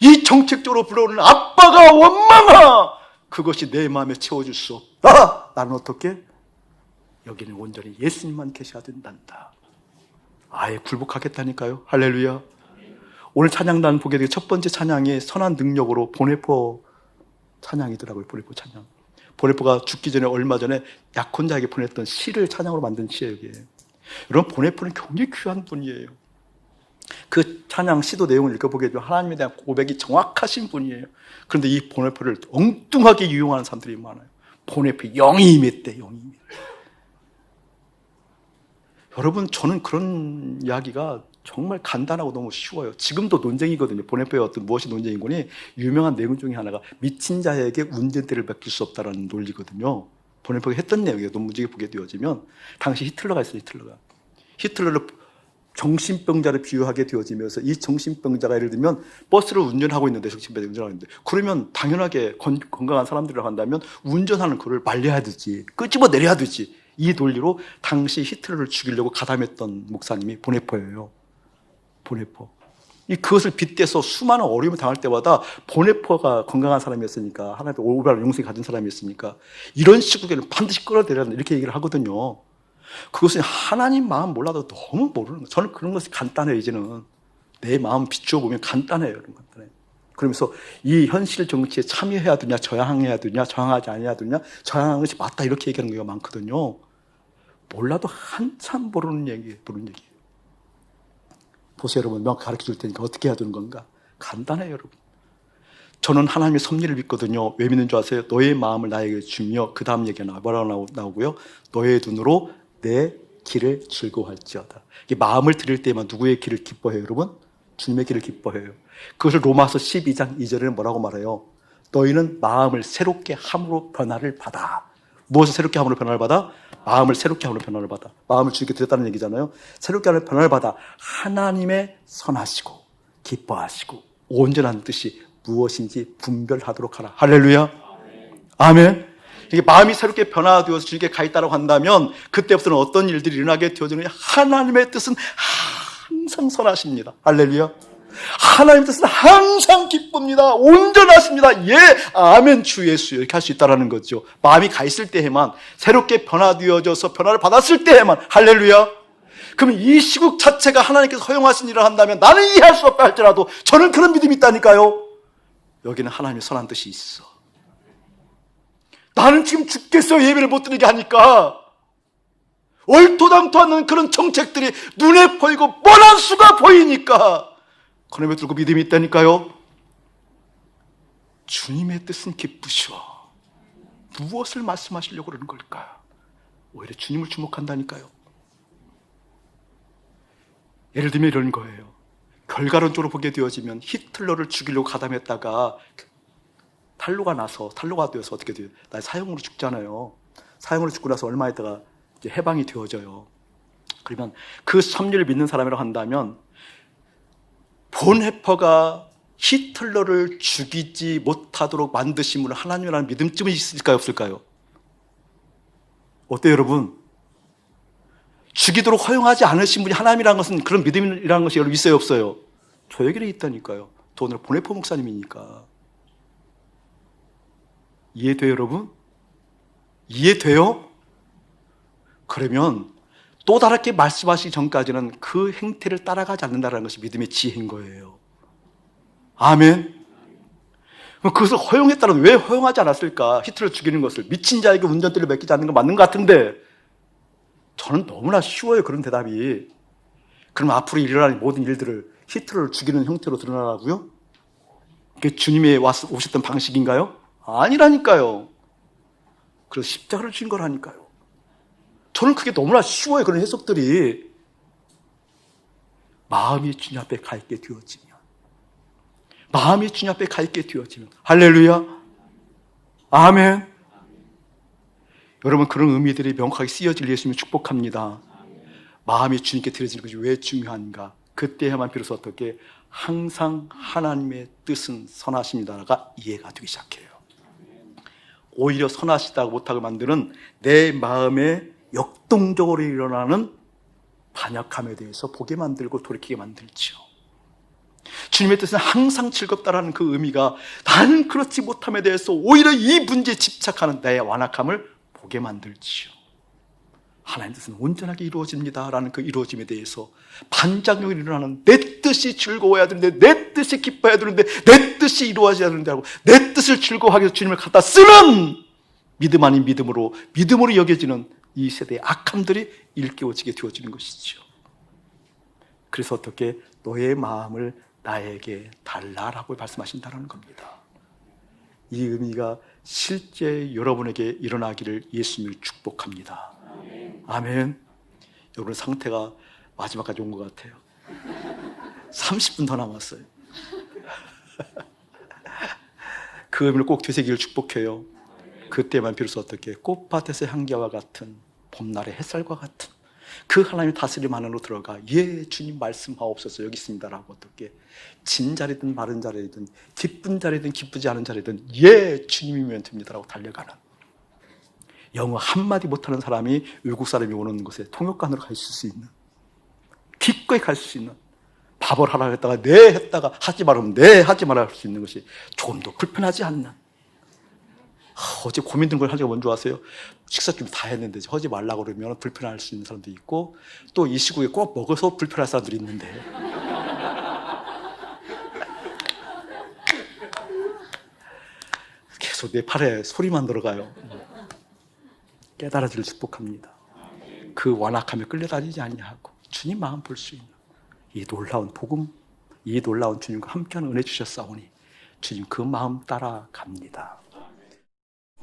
A: 이 정책적으로 불어오는 아빠가 원망아. 그것이 내 마음에 채워줄 수 없다. 나는 어떻게? 여기는 온전히 예수님만 계셔야 된단다. 아예 굴복하겠다니까요. 할렐루야. 오늘 찬양단 보게 되게 첫 번째 찬양이 선한 능력으로 보네포 찬양이더라고요. 보네포 찬양. 보네포가 죽기 전에 얼마 전에 약혼자에게 보냈던 시를 찬양으로 만든 시예요. 이게. 여러분, 보네포는 굉장히 귀한 분이에요. 그 찬양 시도 내용을 읽어보게 되면 하나님에 대한 고백이 정확하신 분이에요. 그런데 이 보네포를 엉뚱하게 이용하는 사람들이 많아요. 보네포 영이 임했대. 영이 임했대. 여러분, 저는 그런 이야기가 정말 간단하고 너무 쉬워요. 지금도 논쟁이거든요. 보네포의 어떤 무엇이 논쟁인 거니? 유명한 내용 중에 하나가 미친 자에게 운전대를 맡길 수 없다라는 논리거든요. 보네포가 했던 내용이에요. 논문지에 보게 되어지면 당시 히틀러가 있어요. 히틀러를 정신병자를 비유하게 되어지면서 이 정신병자가 예를 들면 버스를 운전하고 있는데, 정신병자가 운전하고 있는데, 그러면 당연하게 건강한 사람들이라고 한다면 운전하는 그를 말려야 되지, 끄집어 내려야 되지. 이 논리로 당시 히틀러를 죽이려고 가담했던 목사님이 보네포예요. 보네포. 그것을 빗대서 수많은 어려움을 당할 때마다 보네포가 건강한 사람이었으니까, 하나님의 올바른 영성이 가진 사람이었으니까 이런 시국에는 반드시 끌어내려야 된다, 이렇게 얘기를 하거든요. 그것은 하나님 마음 몰라도 너무 모르는 거예요. 저는 그런 것이 간단해요. 이제는 내 마음 비추어 보면 간단해요. 간단해요. 그러면서 이 현실 정치에 참여해야 되냐, 저항해야 되냐, 저항하지 않아야 되냐, 저항하는 것이 맞다, 이렇게 얘기하는 경우가 많거든요. 몰라도 한참 모르는 얘기예요. 보세요, 여러분. 내가 가르쳐 줄 테니까 어떻게 해야 되는 건가? 간단해요, 여러분. 저는 하나님의 섭리를 믿거든요. 왜 믿는 줄 아세요? 너의 마음을 나에게 주며, 그 다음 얘기가 뭐라고 나오고요? 너의 눈으로 내 길을 즐거워할지어다. 이게 마음을 드릴 때만 누구의 길을 기뻐해요, 여러분? 주님의 길을 기뻐해요. 그것을 로마서 12장 2절에는 뭐라고 말해요? 너희는 마음을 새롭게 함으로 변화를 받아. 무엇을 새롭게 함으로 변화를 받아? 마음을 새롭게 함으로 변화를 받아. 마음을 주님께 드렸다는 얘기잖아요. 새롭게 함으로 변화를 받아 하나님의 선하시고 기뻐하시고 온전한 뜻이 무엇인지 분별하도록 하라. 할렐루야. 아멘. 이게 마음이 새롭게 변화되어서 주님께 가 있다고 한다면 그때부터는 어떤 일들이 일어나게 되어지느냐? 하나님의 뜻은 항상 선하십니다. 할렐루야. 하나님의 뜻은 항상 기쁩니다. 온전하십니다. 예, 아멘, 주 예수. 이렇게 할 수 있다는 거죠. 마음이 가 있을 때에만, 새롭게 변화되어져서 변화를 받았을 때에만. 할렐루야. 그러면 이 시국 자체가 하나님께서 허용하신 일을 한다면 나는 이해할 수 없다 할지라도 저는 그런 믿음이 있다니까요. 여기는 하나님의 선한 뜻이 있어. 나는 지금 죽겠어요. 예배를 못 드리게 하니까. 얼토당토 않는 그런 정책들이 눈에 보이고 뻔한 수가 보이니까 그놈에 들고 믿음이 있다니까요. 주님의 뜻은 기쁘시오. 무엇을 말씀하시려고 그러는 걸까? 오히려 주님을 주목한다니까요. 예를 들면 이런 거예요. 결과론적으로 보게 되어지면 히틀러를 죽이려고 가담했다가 탈로가 되어서 어떻게 돼요? 나 사형으로 죽잖아요. 사형으로 죽고 나서 얼마 있다가 이제 해방이 되어져요. 그러면 그 섭리를 믿는 사람이라고 한다면 본헤퍼가 히틀러를 죽이지 못하도록 만드신 분은 하나님이라는 믿음쯤은 있을까요, 없을까요? 어때요, 여러분? 죽이도록 허용하지 않으신 분이 하나님이라는 것은 그런 믿음이라는 것이 여러분 있어요, 없어요? 저에게는 있다니까요. 또 오늘 본헤퍼 목사님이니까. 이해돼요, 여러분? 이해돼요? 그러면 또 다르게 말씀하시기 전까지는 그 행태를 따라가지 않는다는 것이 믿음의 지혜인 거예요. 아멘. 그것을 허용했다면 왜 허용하지 않았을까? 히틀러 죽이는 것을, 미친 자에게 운전대를 맡기지 않는 건 맞는 것 같은데 저는 너무나 쉬워요, 그런 대답이. 그럼 앞으로 일어나는 모든 일들을 히틀러를 죽이는 형태로 드러나라고요? 그게 주님의 오셨던 방식인가요? 아니라니까요. 그래서 십자가를 진 거라니까요. 저는 그게 너무나 쉬워요, 그런 해석들이. 마음이 주님 앞에 가 있게 되어지면, 마음이 주님 앞에 가 있게 되어지면. 할렐루야. 아멘. 여러분, 그런 의미들이 명확하게 쓰여질 예수님을 축복합니다. 마음이 주님께 드려지는 것이 왜 중요한가? 그때야만 비로소 어떻게 항상 하나님의 뜻은 선하십니다가 이해가 되기 시작해요. 오히려 선하시다고 못하게 만드는 내 마음에 역동적으로 일어나는 반역함에 대해서 보게 만들고 돌이키게 만들지요. 주님의 뜻은 항상 즐겁다라는 그 의미가 나는 그렇지 못함에 대해서 오히려 이 문제에 집착하는 나의 완악함을 보게 만들지요. 하나님 뜻은 온전하게 이루어집니다 라는 그 이루어짐에 대해서 반작용이 일어나는, 내 뜻이 즐거워야 되는데, 내 뜻이 기뻐야 되는데, 내 뜻이 이루어져야 되는데 하고 내 뜻을 즐거워하기 위해서 주님을 갖다 쓰는 믿음 아닌 믿음으로 여겨지는 이 세대의 악함들이 일깨워지게 되어지는 것이죠. 그래서 어떻게 너의 마음을 나에게 달라라고 말씀하신다는 겁니다. 이 의미가 실제 여러분에게 일어나기를 예수님을 축복합니다. 아멘. 여러분 상태가 마지막까지 온 것 같아요. 30분 더 남았어요. 그 의미를 꼭 되새기를 축복해요. 그때만 비로소 어떻게 꽃밭에서의 향기와 같은 봄날의 햇살과 같은 그 하나님의 다스림 안으로 들어가 예 주님 말씀하옵소서 여기 있습니다라고 어떻게 진자리든 마른 자리든 기쁜 자리든 기쁘지 않은 자리든 예 주님이면 됩니다라고 달려가는, 영어 한마디 못하는 사람이 외국 사람이 오는 곳에 통역관으로 갈 수 있는, 기꺼이 갈 수 있는, 밥을 하라 했다가 네 했다가 하지 말으면 네 하지 말아 할 수 있는 것이 조금 더 불편하지 않는, 어제 고민된 걸 하기가 뭔지 아세요? 식사 준비 다 했는데 하지 말라고 그러면 불편할 수 있는 사람도 있고, 또 이 시국에 꼭 먹어서 불편할 사람들이 있는데 계속 내 팔에 소리만 들어가요. 깨달아지를 축복합니다. 그 완악함에 끌려다니지 아니하고 주님 마음 볼 수 있는 이 놀라운 복음, 이 놀라운 주님과 함께하는 은혜 주셨사오니 주님 그 마음 따라갑니다.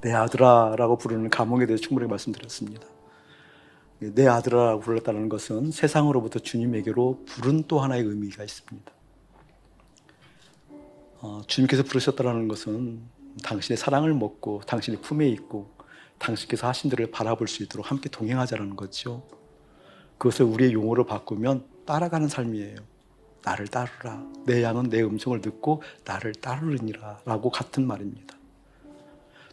A: 내 아들아 라고 부르는 감옥에 대해서 충분히 말씀드렸습니다. 내 아들아 라고 불렀다는 것은 세상으로부터 주님에게로 부른 또 하나의 의미가 있습니다. 주님께서 부르셨다는 것은 당신의 사랑을 먹고 당신의 품에 있고 당신께서 하신 대로 바라볼 수 있도록 함께 동행하자는 거죠. 그것을 우리의 용어로 바꾸면 따라가는 삶이에요. 나를 따르라. 내 양은 내 음성을 듣고 나를 따르느니라 라고 같은 말입니다.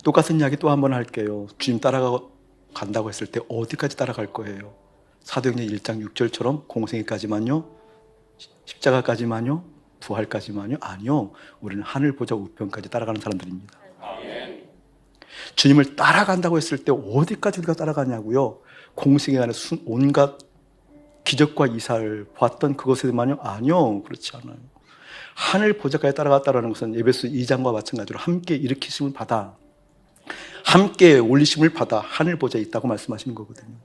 A: 똑같은 이야기 또 한 번 할게요. 주님 따라간다고 했을 때 어디까지 따라갈 거예요? 사도행전 1장 6절처럼 공생애까지만요? 십자가까지만요? 부활까지만요? 아니요. 우리는 하늘 보좌 우편까지 따라가는 사람들입니다. 주님을 따라간다고 했을 때 어디까지 우리가 따라가냐고요? 공생애 안에 온갖 기적과 이사를 봤던 그것에만요? 아니요. 그렇지 않아요. 하늘 보좌까지 따라갔다는 것은 에베소 2장과 마찬가지로 함께 일으키심을 받아, 함께 올리심을 받아 하늘 보좌에 있다고 말씀하시는 거거든요.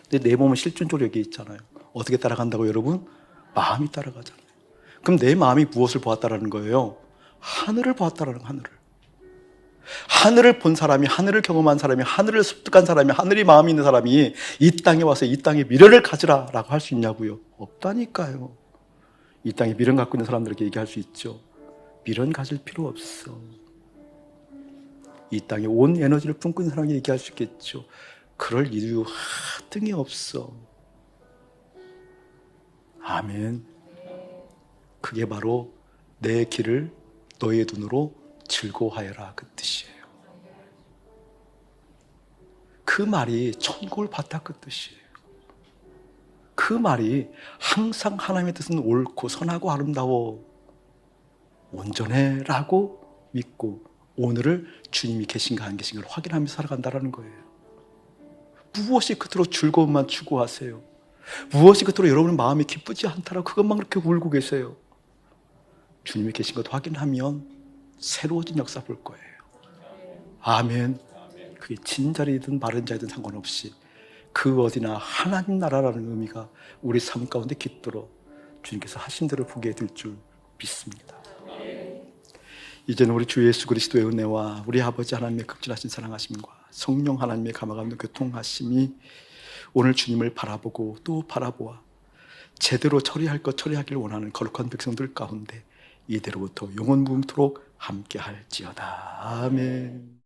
A: 근데 내 몸은 실존적으로 여기 있잖아요. 어떻게 따라간다고 여러분? 마음이 따라가잖아요. 그럼 내 마음이 무엇을 보았다라는 거예요? 하늘을 보았다라는 거예요. 하늘을 본 사람이, 하늘을 경험한 사람이, 하늘을 습득한 사람이, 하늘이 마음이 있는 사람이 이 땅에 와서 이 땅에 미련을 가지라라고 할 수 있냐고요? 없다니까요. 이 땅에 미련 갖고 있는 사람들에게 얘기할 수 있죠. 미련 가질 필요 없어. 이 땅에 온 에너지를 품고 있는 사람에게 얘기할 수 있겠죠. 그럴 이유 하등이 없어. 아멘. 그게 바로 내 길을 너의 눈으로 즐거워하여라 그 뜻이에요. 그 말이 천국을 봤다 그 뜻이에요. 그 말이 항상 하나님의 뜻은 옳고 선하고 아름다워 온전해 라고 믿고 오늘을 주님이 계신가 안 계신가를 확인하면서 살아간다는 거예요. 무엇이 그토록 즐거움만 추구하세요? 무엇이 그토록 여러분의 마음이 기쁘지 않다라고 그것만 그렇게 울고 계세요? 주님이 계신 것 확인하면 새로워진 역사 볼 거예요. 아멘. 그게 진자리든 마른 자리든 상관없이 그 어디나 하나님 나라라는 의미가 우리 삶 가운데 깃들어 주님께서 하신 대로 보게 될 줄 믿습니다. 이제는 우리 주 예수 그리스도의 은혜와 우리 아버지 하나님의 극진하신 사랑하심과 성령 하나님의 감화감동 교통하심이 오늘 주님을 바라보고 또 바라보아 제대로 처리할 것 처리하기를 원하는 거룩한 백성들 가운데 이대로부터 영원무궁토록 함께할지어다. 아멘.